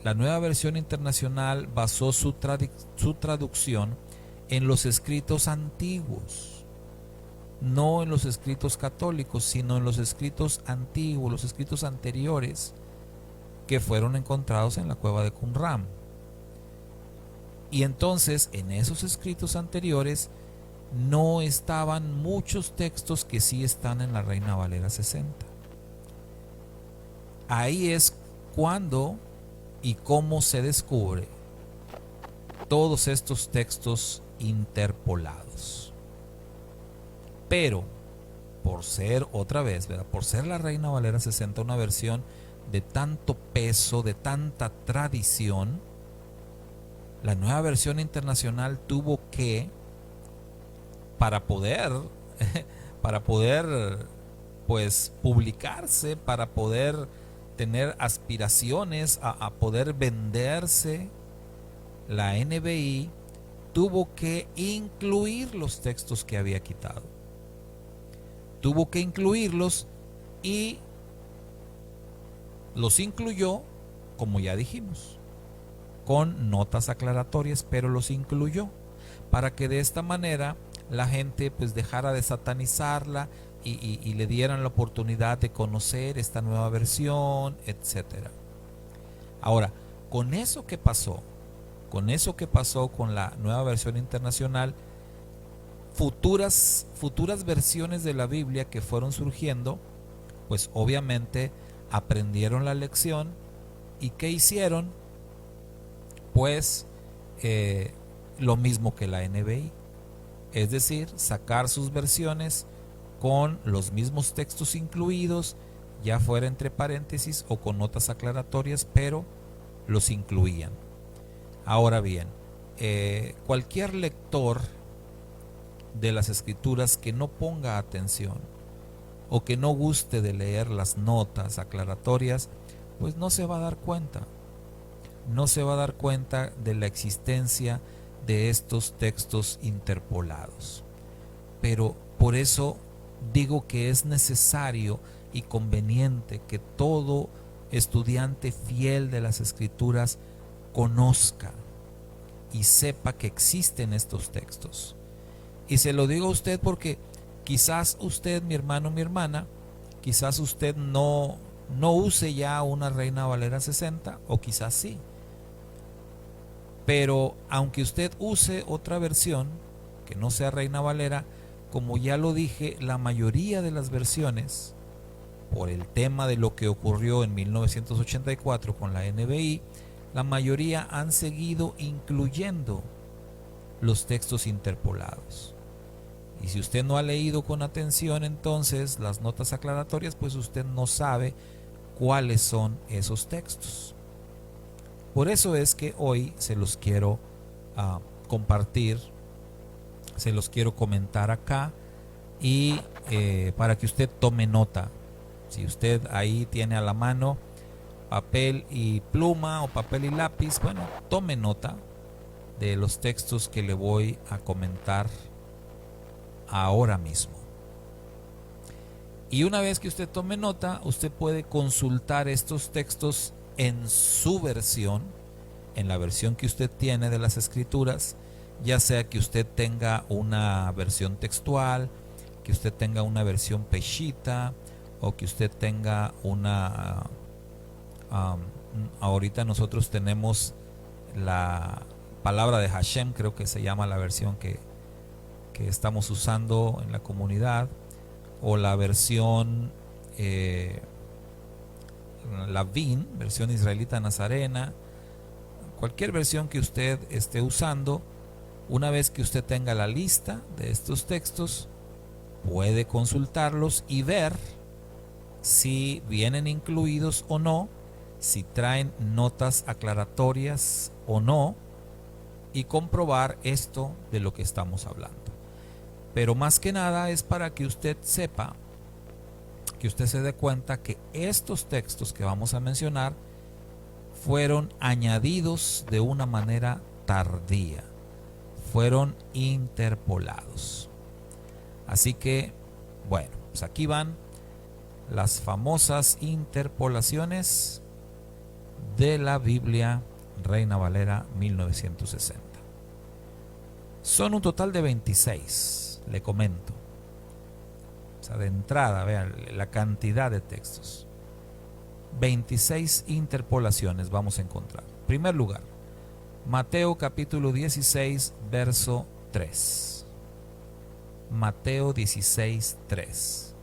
la nueva versión internacional basó su traducción en los escritos antiguos, no en los escritos católicos, sino en los escritos antiguos, los escritos anteriores que fueron encontrados en la cueva de Qumran. Y entonces, en esos escritos anteriores no estaban muchos textos que sí están en la Reina Valera 60. Ahí es cuando y cómo se descubre todos estos textos interpolados. Pero por ser, otra vez, ¿verdad?, por ser la Reina Valera 60 una versión de tanto peso, de tanta tradición, la nueva versión internacional tuvo que, para poder pues publicarse, para poder tener aspiraciones a poder venderse, la NBI tuvo que incluir los textos que había quitado. Tuvo que incluirlos y los incluyó, como ya dijimos, con notas aclaratorias, pero los incluyó para que de esta manera la gente pues dejara de satanizarla y le dieran la oportunidad de conocer esta nueva versión, etcétera. Ahora, con eso que pasó con la nueva versión internacional, futuras versiones de la Biblia que fueron surgiendo, pues obviamente aprendieron la lección. ¿Y qué hicieron? Pues lo mismo que la NBI, es decir, sacar sus versiones con los mismos textos incluidos, ya fuera entre paréntesis o con notas aclaratorias, pero los incluían. Ahora bien, cualquier lector de las escrituras que no ponga atención o que no guste de leer las notas aclaratorias, pues no se va a dar cuenta. No se va a dar cuenta de la existencia de estos textos interpolados. Pero por eso digo que es necesario y conveniente que todo estudiante fiel de las escrituras conozca y sepa que existen estos textos. Y se lo digo a usted porque quizás usted, mi hermano, mi hermana, quizás usted no use ya una Reina Valera 60, o quizás sí. Pero aunque usted use otra versión que no sea Reina Valera, como ya lo dije, la mayoría de las versiones, por el tema de lo que ocurrió en 1984 con la NBI, la mayoría han seguido incluyendo los textos interpolados. Y si usted no ha leído con atención entonces las notas aclaratorias, pues usted no sabe cuáles son esos textos. Por eso es que hoy se los quiero compartir, se los quiero comentar acá, y para que usted tome nota. Si usted ahí tiene a la mano papel y pluma o papel y lápiz, bueno, tome nota de los textos que le voy a comentar ahora mismo. Y una vez que usted tome nota, usted puede consultar estos textos en su versión, en la versión que usted tiene de las escrituras, ya sea que usted tenga una versión textual, que usted tenga una versión peshita, o que usted tenga una... ahorita nosotros tenemos la palabra de Hashem, creo que se llama la versión que estamos usando en la comunidad, o la versión la VIN, versión israelita nazarena, cualquier versión que usted esté usando. Una vez que usted tenga la lista de estos textos, puede consultarlos y ver si vienen incluidos o no, si traen notas aclaratorias o no, y comprobar esto de lo que estamos hablando. Pero más que nada es para que usted sepa, que usted se dé cuenta que estos textos que vamos a mencionar fueron añadidos de una manera tardía, fueron interpolados. Así que, bueno, pues aquí van las famosas interpolaciones de la Biblia Reina Valera 1960. Son un total de 26, le comento. O sea, de entrada, vean la cantidad de textos. 26 interpolaciones vamos a encontrar. En primer lugar, Mateo capítulo 16, verso 3. Mateo 16, 3.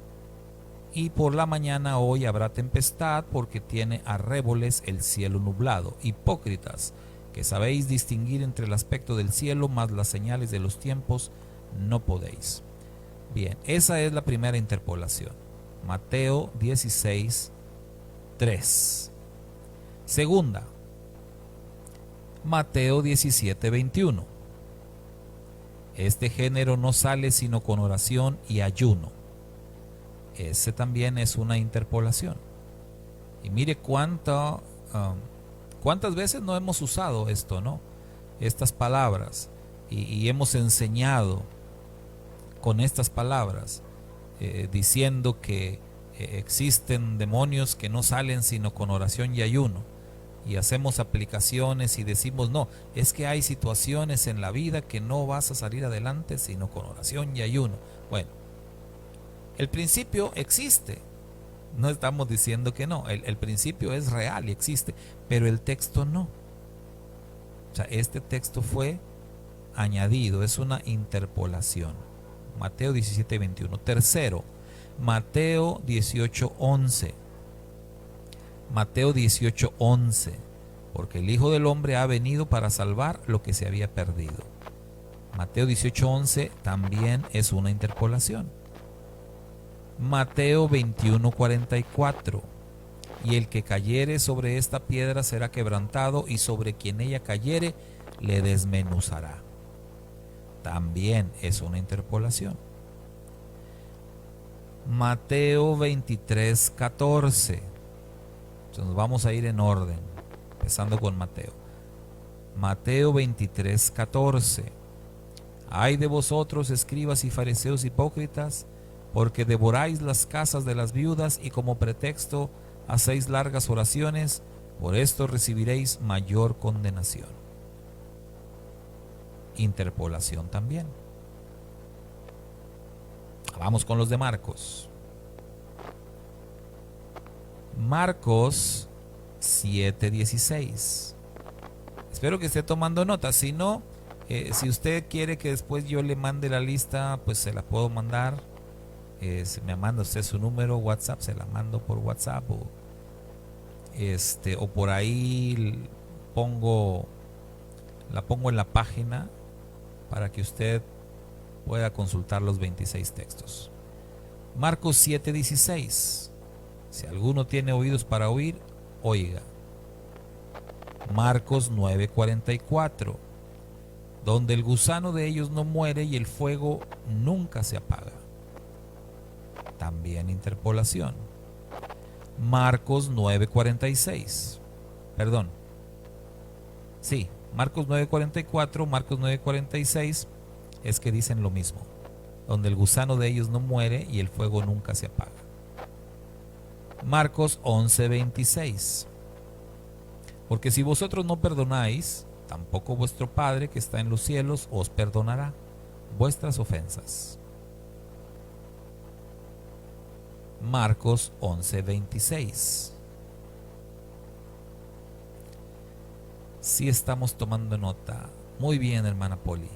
Y por la mañana hoy habrá tempestad, porque tiene arréboles el cielo nublado. Hipócritas, que sabéis distinguir entre el aspecto del cielo, mas las señales de los tiempos no podéis. Bien, esa es la primera interpolación. Mateo 16, 3. Segunda, Mateo 17, 21. Este género no sale sino con oración y ayuno. Ese también es una interpolación. Y mire cuántas veces no hemos usado esto, ¿no? Estas palabras. Y hemos enseñado con estas palabras, diciendo que existen demonios que no salen sino con oración y ayuno. Y hacemos aplicaciones y decimos, no, es que hay situaciones en la vida que no vas a salir adelante sino con oración y ayuno. Bueno, el principio existe, no estamos diciendo que no, el principio es real y existe, pero el texto no. O sea, este texto fue añadido, es una interpolación. Mateo 17, 21. Tercero, Mateo 18, 11. Mateo 18, 11. Porque el Hijo del Hombre ha venido para salvar lo que se había perdido. Mateo 18, 11 también es una interpolación. Mateo 21, 44. Y el que cayere sobre esta piedra será quebrantado, y sobre quien ella cayere le desmenuzará. También es una interpolación. Mateo 23, 14. Entonces nos vamos a ir en orden, empezando con Mateo. Mateo 23, 14. Ay de vosotros, escribas y fariseos hipócritas, porque devoráis las casas de las viudas y como pretexto hacéis largas oraciones, por esto recibiréis mayor condenación. Interpolación también. Vamos con los de Marcos. Marcos 7:16. Espero que esté tomando nota. Si no, si usted quiere que después yo le mande la lista, pues se la puedo mandar. Si me manda usted su número WhatsApp, se la mando por WhatsApp, o por ahí la pongo en la página para que usted pueda consultar los 26 textos. Marcos 7:16. Si alguno tiene oídos para oír, oiga. Marcos 9:44. Donde el gusano de ellos no muere y el fuego nunca se apaga. También interpolación. Marcos 9:46. Perdón. Sí, Marcos 9:44, Marcos 9:46 es que dicen lo mismo. Donde el gusano de ellos no muere y el fuego nunca se apaga. Marcos 11:26. Porque si vosotros no perdonáis, tampoco vuestro Padre que está en los cielos os perdonará vuestras ofensas. Marcos 11:26. Si estamos tomando nota. Muy bien, hermana Poli.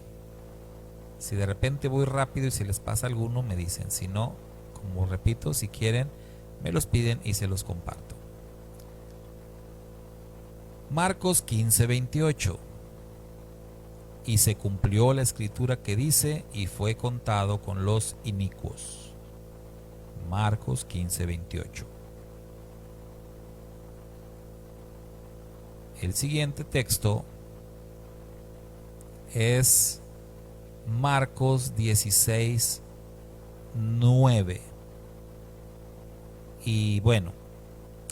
Si de repente voy rápido y si les pasa alguno, me dicen. Si no, como repito, si quieren, me los piden y se los comparto. Marcos 15:28. Y se cumplió la escritura que dice, y fue contado con los inicuos. Marcos 15:28. El siguiente texto es Marcos 16:9. Y bueno,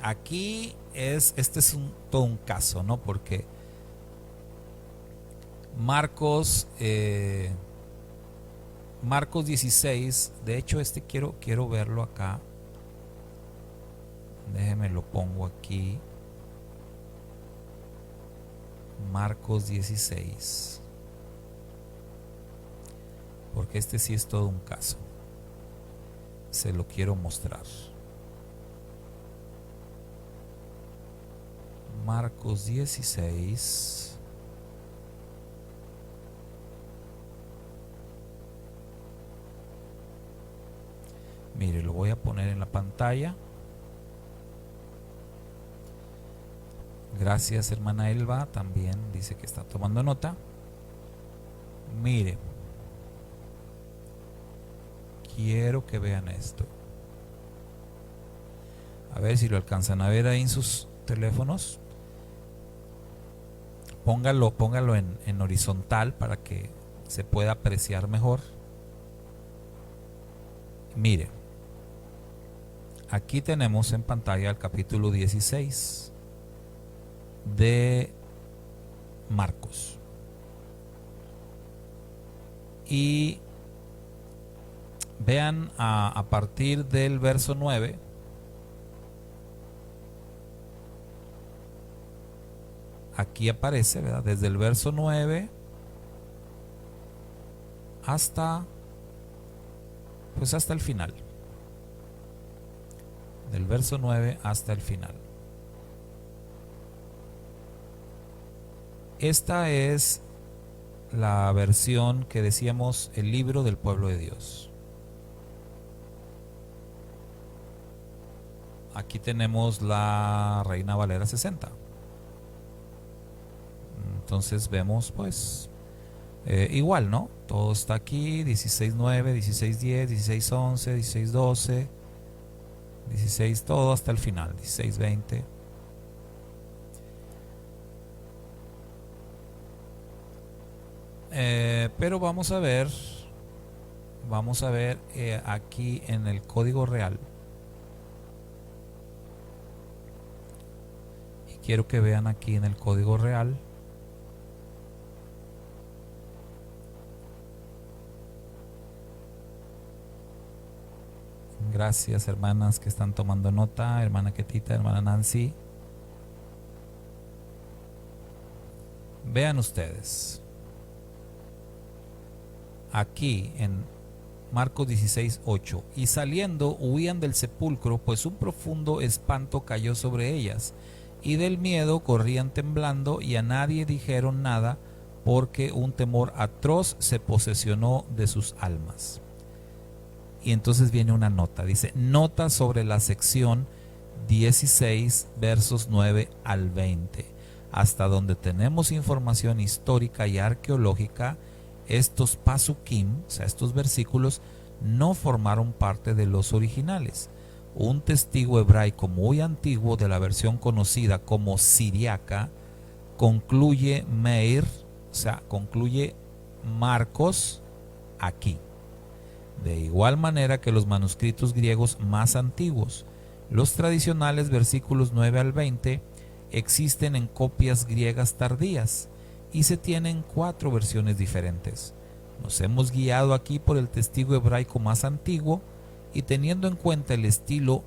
aquí este es todo un caso, ¿no? Porque Marcos 16, de hecho quiero verlo acá. Déjeme lo pongo aquí. Marcos 16. Porque este sí es todo un caso. Se lo quiero mostrar. Marcos 16. Mire, lo voy a poner en la pantalla. Gracias, hermana Elba, también dice que está tomando nota. Mire, quiero que vean esto. A ver si lo alcanzan a ver ahí en sus teléfonos. Póngalo en horizontal para que se pueda apreciar mejor. Mire, aquí tenemos en pantalla el capítulo 16 de Marcos. Y vean a partir del verso 9. Aquí aparece, ¿verdad? Desde el verso 9 hasta el final. Del verso 9 hasta el final. Esta es la versión que decíamos, el libro del pueblo de Dios. Aquí tenemos la Reina Valera 60. Entonces vemos pues igual, ¿no? Todo está aquí, 16:9, 16:10, 16:11, 16:12, 16, todo hasta el final, 16:20. Pero vamos a ver aquí en el código real. Y quiero que vean aquí en el código real. Gracias, hermanas que están tomando nota, hermana Ketita, hermana Nancy. Vean ustedes. Aquí en Marcos 16:8. Y saliendo huían del sepulcro, pues un profundo espanto cayó sobre ellas, y del miedo corrían temblando, y a nadie dijeron nada, porque un temor atroz se posesionó de sus almas. Y entonces viene una nota, dice, nota sobre la sección 16, versos 9 al 20. Hasta donde tenemos información histórica y arqueológica, estos pasukim, o sea, estos versículos, no formaron parte de los originales. Un testigo hebraico muy antiguo de la versión conocida como siriaca concluye Meir, o sea, concluye Marcos aquí. De igual manera que los manuscritos griegos más antiguos, los tradicionales versículos 9 al 20 existen en copias griegas tardías y se tienen 4 versiones diferentes. Nos hemos guiado aquí por el testigo hebraico más antiguo y teniendo en cuenta el estilo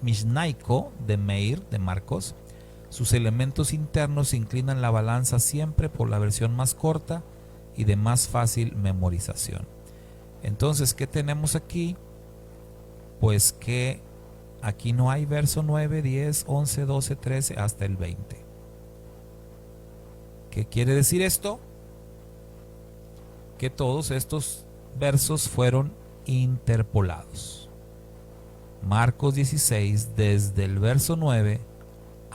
mishnaico de Meir, de Marcos, Sus elementos internos inclinan la balanza siempre por la versión más corta y de más fácil memorización. Entonces, ¿qué tenemos aquí? Pues que aquí no hay verso 9, 10, 11, 12, 13 hasta el 20. ¿Qué quiere decir esto? Que todos estos versos fueron interpolados. Marcos 16, desde el verso 9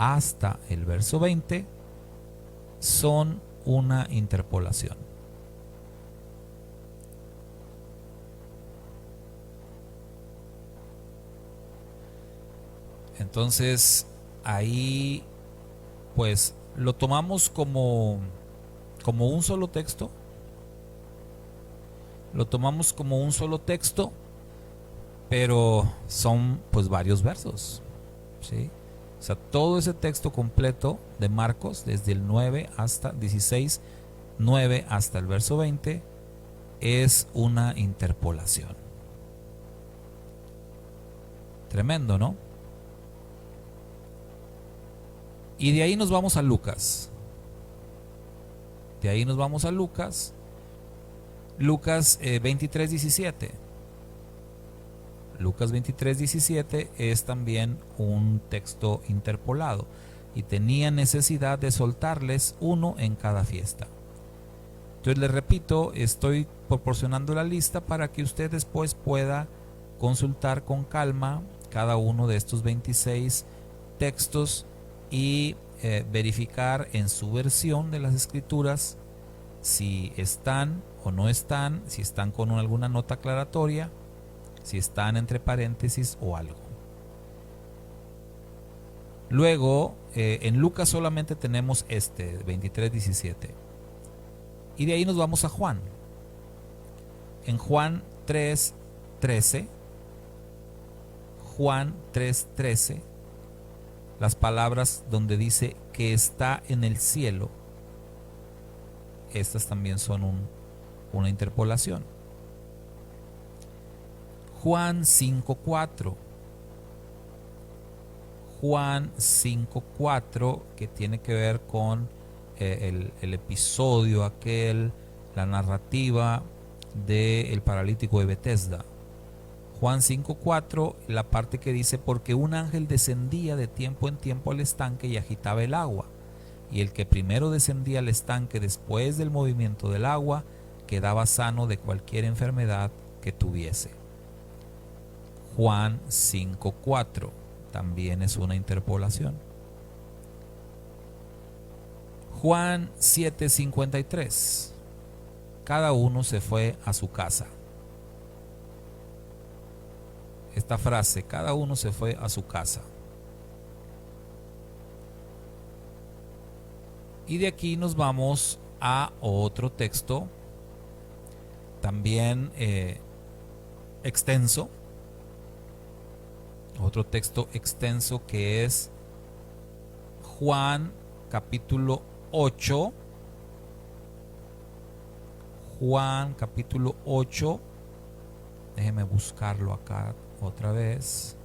hasta el verso 20, son una interpolación. Entonces, ahí pues lo tomamos como un solo texto. Lo tomamos como un solo texto, pero son pues varios versos, ¿sí? O sea, todo ese texto completo de Marcos, desde el 9 hasta 16, 9 hasta el verso 20, es una interpolación. Tremendo, ¿no? Y de ahí nos vamos a Lucas. De ahí nos vamos a Lucas. Lucas 23, 17. Lucas 23, 17 es también un texto interpolado y tenía necesidad de soltarles uno en cada fiesta. Entonces les repito, estoy proporcionando la lista para que usted después pueda consultar con calma cada uno de estos 26 textos y verificar en su versión de las escrituras si están o no están, si están con alguna nota aclaratoria, si están entre paréntesis o algo. Luego, en Lucas solamente tenemos 23:17. Y de ahí nos vamos a Juan. En Juan 3:13, Juan 3:13, las palabras donde dice que está en el cielo, estas también son una interpolación. Juan 5:4. Juan 5:4, que tiene que ver con el episodio aquel, la narrativa del paralítico de Betesda. Juan 5:4, la parte que dice: porque un ángel descendía de tiempo en tiempo al estanque y agitaba el agua, y el que primero descendía al estanque después del movimiento del agua quedaba sano de cualquier enfermedad que tuviese. Juan 5:4 también es una interpolación. Juan 7:53, cada uno se fue a su casa. Esta frase, cada uno se fue a su casa. Y de aquí nos vamos a otro texto, también extenso. Otro texto extenso que es Juan capítulo 8. Juan capítulo 8. Déjeme buscarlo acá otra vez.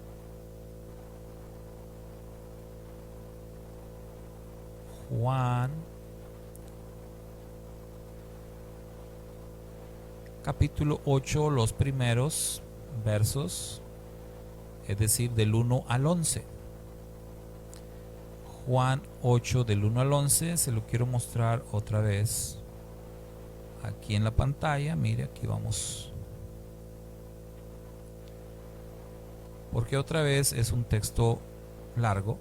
Juan capítulo 8, los primeros versos, es decir, del 1 al 11. Juan 8 del 1 al 11, se lo quiero mostrar otra vez aquí en la pantalla. Mire, aquí vamos, porque otra vez es un texto largo.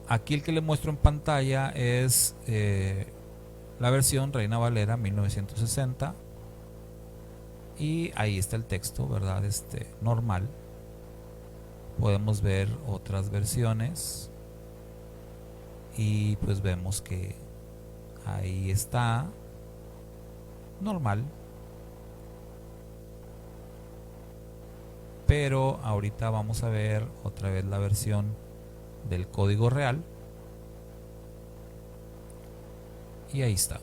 Aquí el que le muestro en pantalla es la versión Reina Valera 1960, y ahí está el texto, ¿verdad? Normal. Podemos ver otras versiones y pues vemos que ahí está normal. Pero ahorita vamos a ver otra vez la versión del Código Real, y ahí está.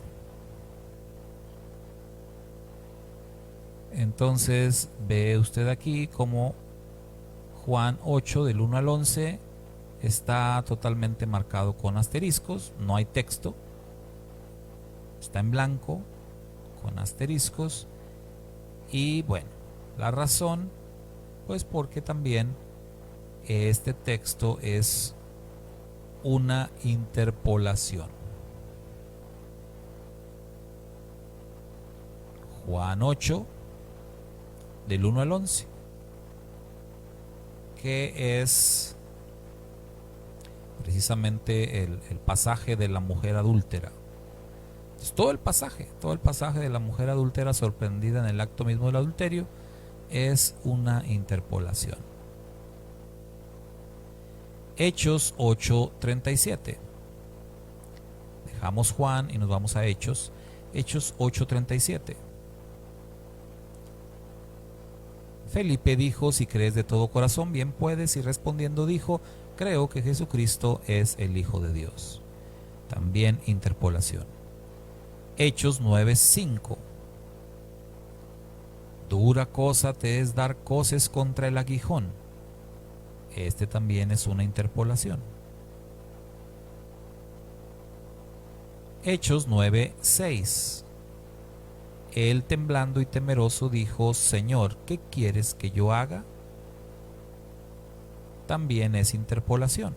Entonces ve usted aquí como Juan 8 del 1 al 11 está totalmente marcado con asteriscos, no hay texto, está en blanco con asteriscos. Y bueno, la razón, pues porque también este texto es una interpolación. Juan 8, del 1 al 11, que es precisamente el pasaje de la mujer adúltera. Entonces, todo el pasaje de la mujer adúltera sorprendida en el acto mismo del adulterio es una interpolación. Hechos 8:37. Dejamos Juan y nos vamos a Hechos. Hechos 8:37. Felipe dijo: si crees de todo corazón, bien puedes. Y respondiendo dijo: creo que Jesucristo es el Hijo de Dios. También interpolación. Hechos 9:5. Dura cosa te es dar coces contra el aguijón. Este también es una interpolación. Hechos 9:6. Él, temblando y temeroso, dijo: Señor, ¿qué quieres que yo haga? También es interpolación.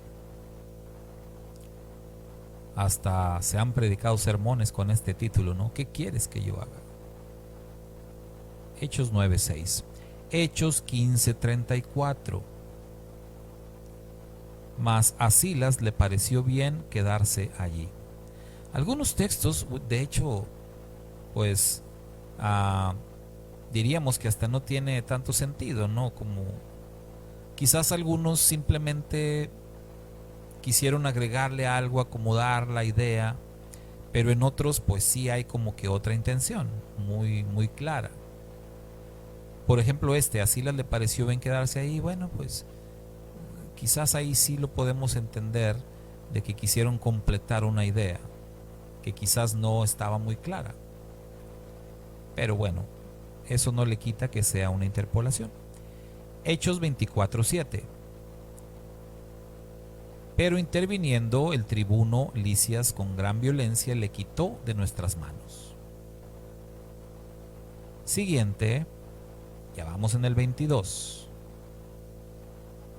Hasta se han predicado sermones con este título, ¿no? ¿Qué quieres que yo haga? Hechos 9:6. Hechos 15:34. Mas a Silas le pareció bien quedarse allí. Algunos textos, de hecho, pues diríamos que hasta no tiene tanto sentido, ¿no? Como quizás algunos simplemente quisieron agregarle algo, acomodar la idea, pero en otros pues sí hay como que otra intención muy, muy clara. Por ejemplo, a Silas le pareció bien quedarse ahí. Bueno, pues quizás ahí sí lo podemos entender, de que quisieron completar una idea que quizás no estaba muy clara. Pero bueno, eso no le quita que sea una interpolación. Hechos 24:7. Pero interviniendo el tribuno Lisias con gran violencia le quitó de nuestras manos. Siguiente, ya vamos en el 22.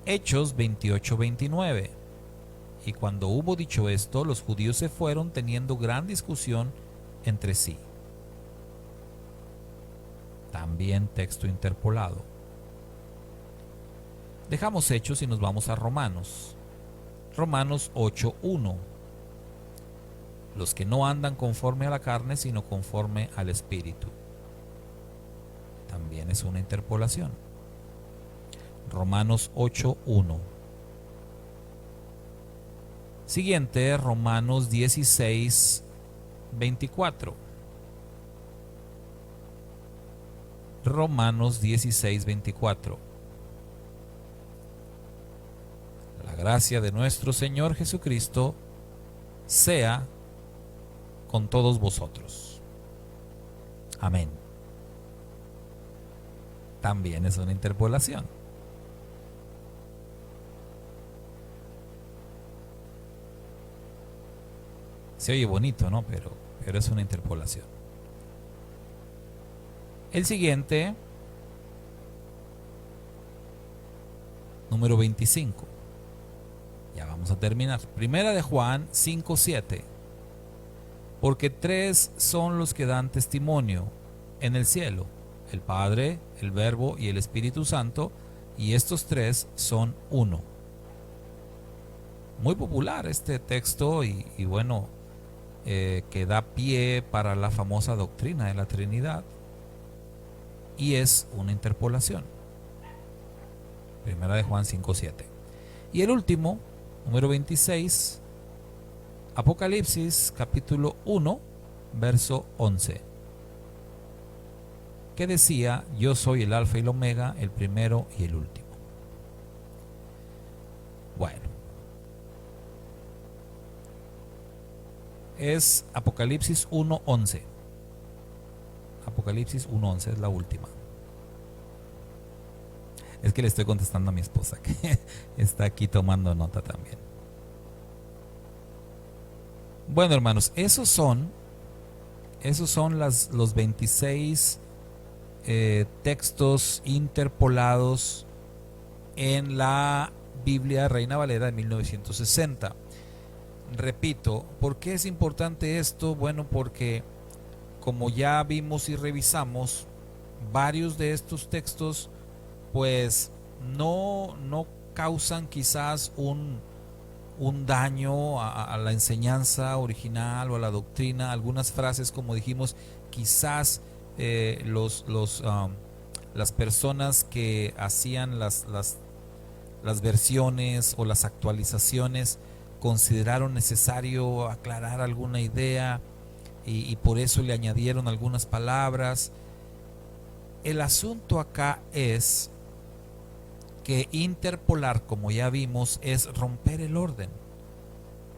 Hechos 28:29. Y cuando hubo dicho esto, los judíos se fueron teniendo gran discusión entre sí. También texto interpolado. Dejamos Hechos y nos vamos a Romanos. Romanos 8:1. Los que no andan conforme a la carne, sino conforme al Espíritu. También es una interpolación. Romanos 8:1. Siguiente, Romanos 16:24. Romanos 16:24. La gracia de nuestro Señor Jesucristo sea con todos vosotros. Amén. También es una interpolación. Se oye bonito, ¿no? Pero es una interpolación. El siguiente, número 25. Ya vamos a terminar. Primera de Juan 5:7. Porque tres son los que dan testimonio en el cielo: el Padre, el Verbo y el Espíritu Santo, y estos tres son uno. Muy popular este texto y bueno, que da pie para la famosa doctrina de la Trinidad, y es una interpolación. Primera de Juan 5:7. Y el último, número 26, Apocalipsis capítulo 1, verso 11, que decía: yo soy el alfa y el omega, el primero y el último. Bueno, es Apocalipsis 1:11. Apocalipsis 1:11 es la última. Es que le estoy contestando a mi esposa, que está aquí tomando nota también. Bueno, hermanos, esos son los 26 textos interpolados en la Biblia Reina Valera de 1960. Repito, ¿por qué es importante esto? Bueno, porque como ya vimos y revisamos, varios de estos textos pues no causan quizás un daño a la enseñanza original o a la doctrina. Algunas frases, como dijimos, quizás las personas que hacían las versiones o las actualizaciones consideraron necesario aclarar alguna idea y por eso le añadieron algunas palabras. El asunto acá es que interpolar, como ya vimos, es romper el orden.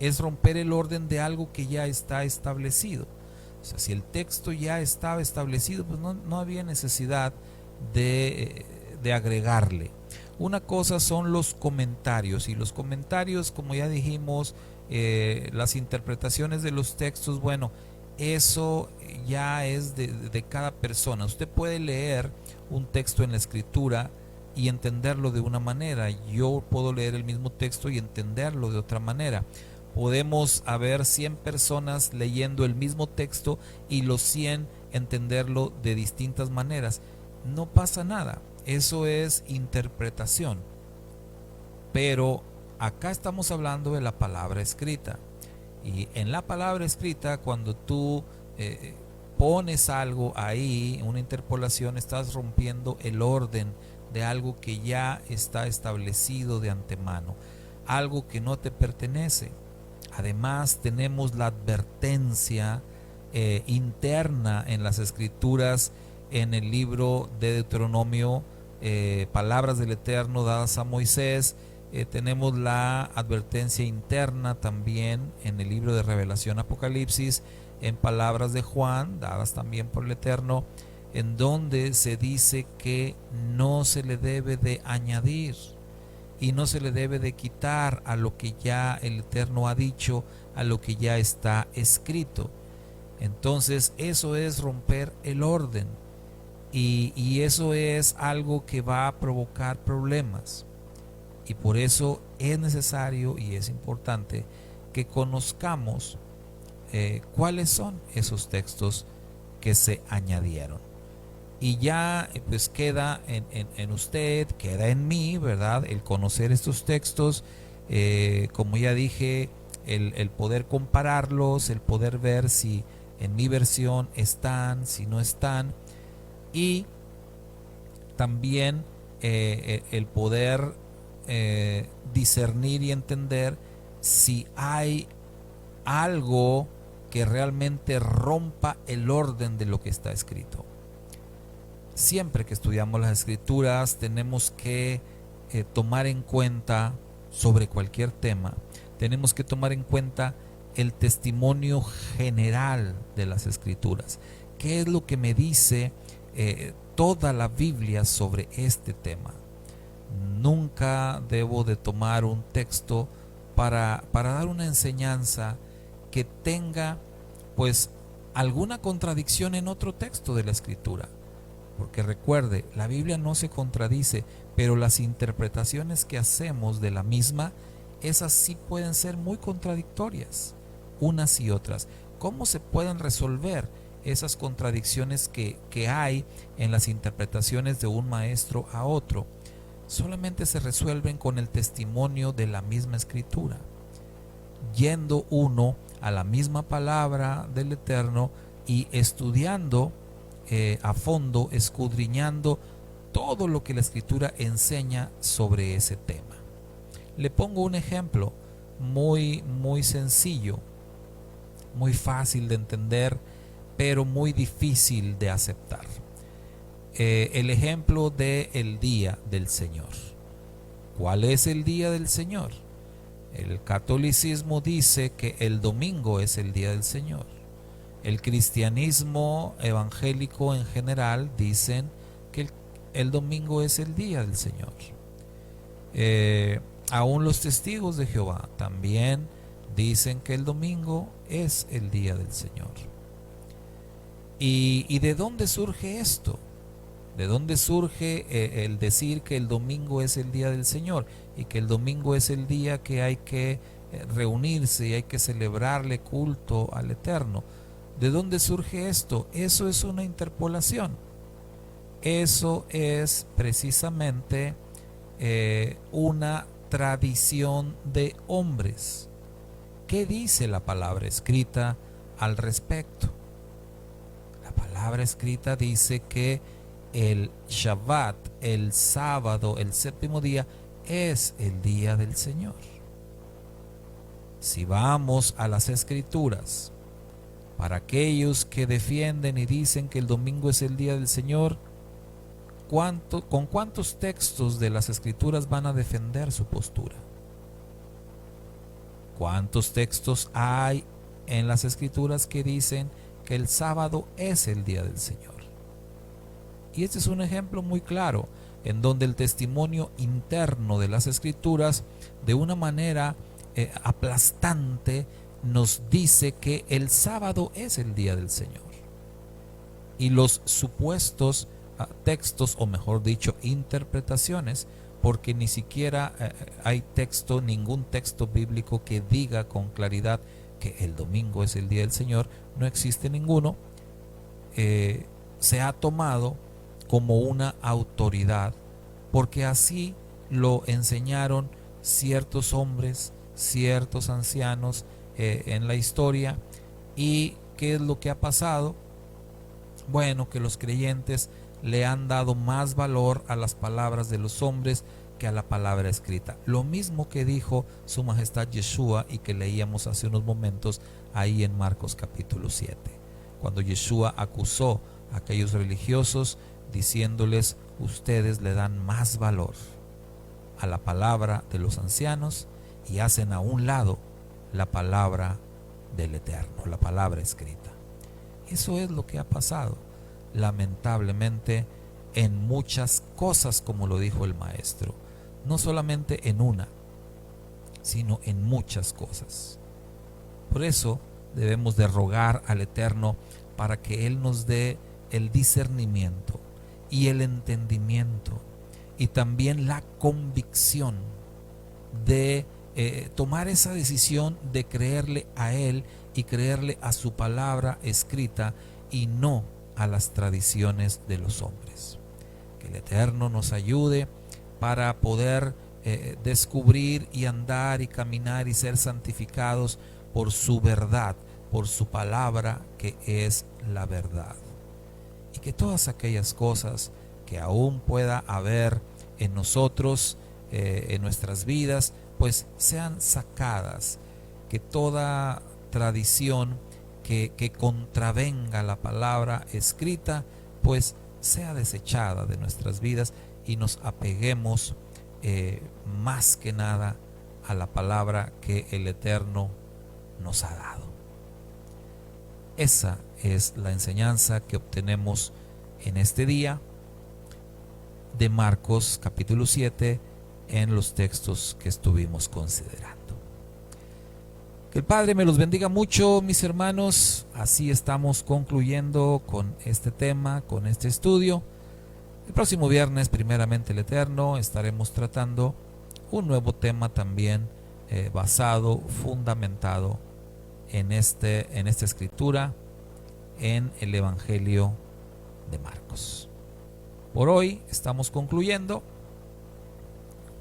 Es romper el orden de algo que ya está establecido. O sea, si el texto ya estaba establecido, pues no había necesidad de agregarle. Una cosa son los comentarios, y los comentarios, como ya dijimos, las interpretaciones de los textos, bueno, eso ya es de cada persona. Usted puede leer un texto en la escritura y entenderlo de una manera. Yo puedo leer el mismo texto y entenderlo de otra manera. Podemos haber 100 personas leyendo el mismo texto y los 100 entenderlo de distintas maneras. No pasa nada. Eso es interpretación. Pero acá estamos hablando de la palabra escrita. Y en la palabra escrita, cuando tú pones algo ahí, una interpolación, estás rompiendo el orden de algo que ya está establecido de antemano, algo que no te pertenece. Además, tenemos la advertencia interna en las escrituras, en el libro de Deuteronomio, palabras del Eterno dadas a Moisés. Tenemos la advertencia interna también en el libro de Revelación, Apocalipsis, en palabras de Juan, dadas también por el Eterno, en donde se dice que no se le debe de añadir y no se le debe de quitar a lo que ya el Eterno ha dicho, a lo que ya está escrito. Entonces eso es romper el orden, y eso es algo que va a provocar problemas. Y por eso es necesario y es importante que conozcamos cuáles son esos textos que se añadieron. Y ya pues queda en usted, queda en mí, ¿verdad?, el conocer estos textos, como ya dije, el poder compararlos, el poder ver si en mi versión están, si no están, y también el poder discernir y entender si hay algo que realmente rompa el orden de lo que está escrito. Siempre que estudiamos las escrituras tenemos que tomar en cuenta, sobre cualquier tema, tenemos que tomar en cuenta el testimonio general de las escrituras. ¿Qué es lo que me dice toda la Biblia sobre este tema? Nunca debo de tomar un texto para dar una enseñanza que tenga pues alguna contradicción en otro texto de la escritura. Porque recuerde, la Biblia no se contradice, pero las interpretaciones que hacemos de la misma, esas sí pueden ser muy contradictorias, unas y otras. ¿Cómo se pueden resolver esas contradicciones que hay en las interpretaciones de un maestro a otro? Solamente se resuelven con el testimonio de la misma escritura, yendo uno a la misma palabra del Eterno y estudiando a fondo, escudriñando todo lo que la escritura enseña sobre ese tema. Le pongo un ejemplo muy sencillo, muy fácil de entender, pero muy difícil de aceptar. El ejemplo del día del Señor. ¿Cuál es el día del Señor? El catolicismo dice que el domingo es el día del Señor. El cristianismo evangélico en general dicen que el domingo es el día del Señor. Aún los testigos de Jehová también dicen que el domingo es el día del Señor. ¿Y de dónde surge esto? ¿De dónde surge el decir que el domingo es el día del Señor y que el domingo es el día que hay que reunirse y hay que celebrarle culto al Eterno? ¿De dónde surge esto? Eso es una interpolación. Eso es precisamente una tradición de hombres. ¿Qué dice la palabra escrita al respecto? La palabra escrita dice que el Shabbat, el sábado, el séptimo día, es el día del Señor. Si vamos a las Escrituras, para aquellos que defienden y dicen que el domingo es el día del Señor, ¿con cuántos textos de las Escrituras van a defender su postura? ¿Cuántos textos hay en las Escrituras que dicen que el sábado es el día del Señor? Y este es un ejemplo muy claro en donde el testimonio interno de las Escrituras, de una manera aplastante, nos dice que el sábado es el día del Señor. Y los supuestos textos, o mejor dicho, interpretaciones, porque ni siquiera hay ningún texto bíblico que diga con claridad que el domingo es el día del Señor, no existe ninguno, se ha tomado como una autoridad, porque así lo enseñaron ciertos hombres, ciertos ancianos en la historia. ¿Y qué es lo que ha pasado? Bueno, que los creyentes le han dado más valor a las palabras de los hombres que a la palabra escrita. Lo mismo que dijo su majestad Yeshua y que leíamos hace unos momentos ahí en Marcos capítulo 7, cuando Yeshua acusó a aquellos religiosos diciéndoles: ustedes le dan más valor a la palabra de los ancianos y hacen a un lado la palabra del Eterno, la palabra escrita. Eso es lo que ha pasado, lamentablemente, en muchas cosas, como lo dijo el maestro. No solamente en una, sino en muchas cosas. Por eso debemos de rogar al Eterno para que Él nos dé el discernimiento y el entendimiento y también la convicción de tomar esa decisión de creerle a Él y creerle a su palabra escrita y no a las tradiciones de los hombres. Que el Eterno nos ayude para poder descubrir y andar y caminar y ser santificados por su verdad, por su palabra que es la verdad. Y que todas aquellas cosas que aún pueda haber en nosotros, en nuestras vidas, pues sean sacadas. Que toda tradición que contravenga la palabra escrita, pues sea desechada de nuestras vidas y nos apeguemos más que nada a la palabra que el Eterno nos ha dado. Esa es la enseñanza que obtenemos en este día de Marcos capítulo 7 en los textos que estuvimos considerando. Que el Padre me los bendiga mucho, mis hermanos. Así estamos concluyendo con este tema, con este estudio. El próximo viernes, primeramente el Eterno, estaremos tratando un nuevo tema también basado, fundamentado en esta escritura, en el Evangelio de Marcos. Por hoy estamos concluyendo.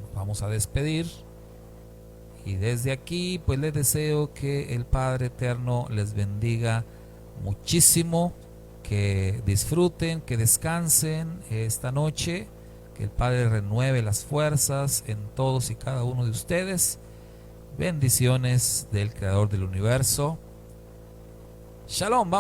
Nos vamos a despedir. Y desde aquí, pues les deseo que el Padre Eterno les bendiga muchísimo, que disfruten, que descansen esta noche, que el Padre renueve las fuerzas en todos y cada uno de ustedes. Bendiciones del Creador del universo. Shalom.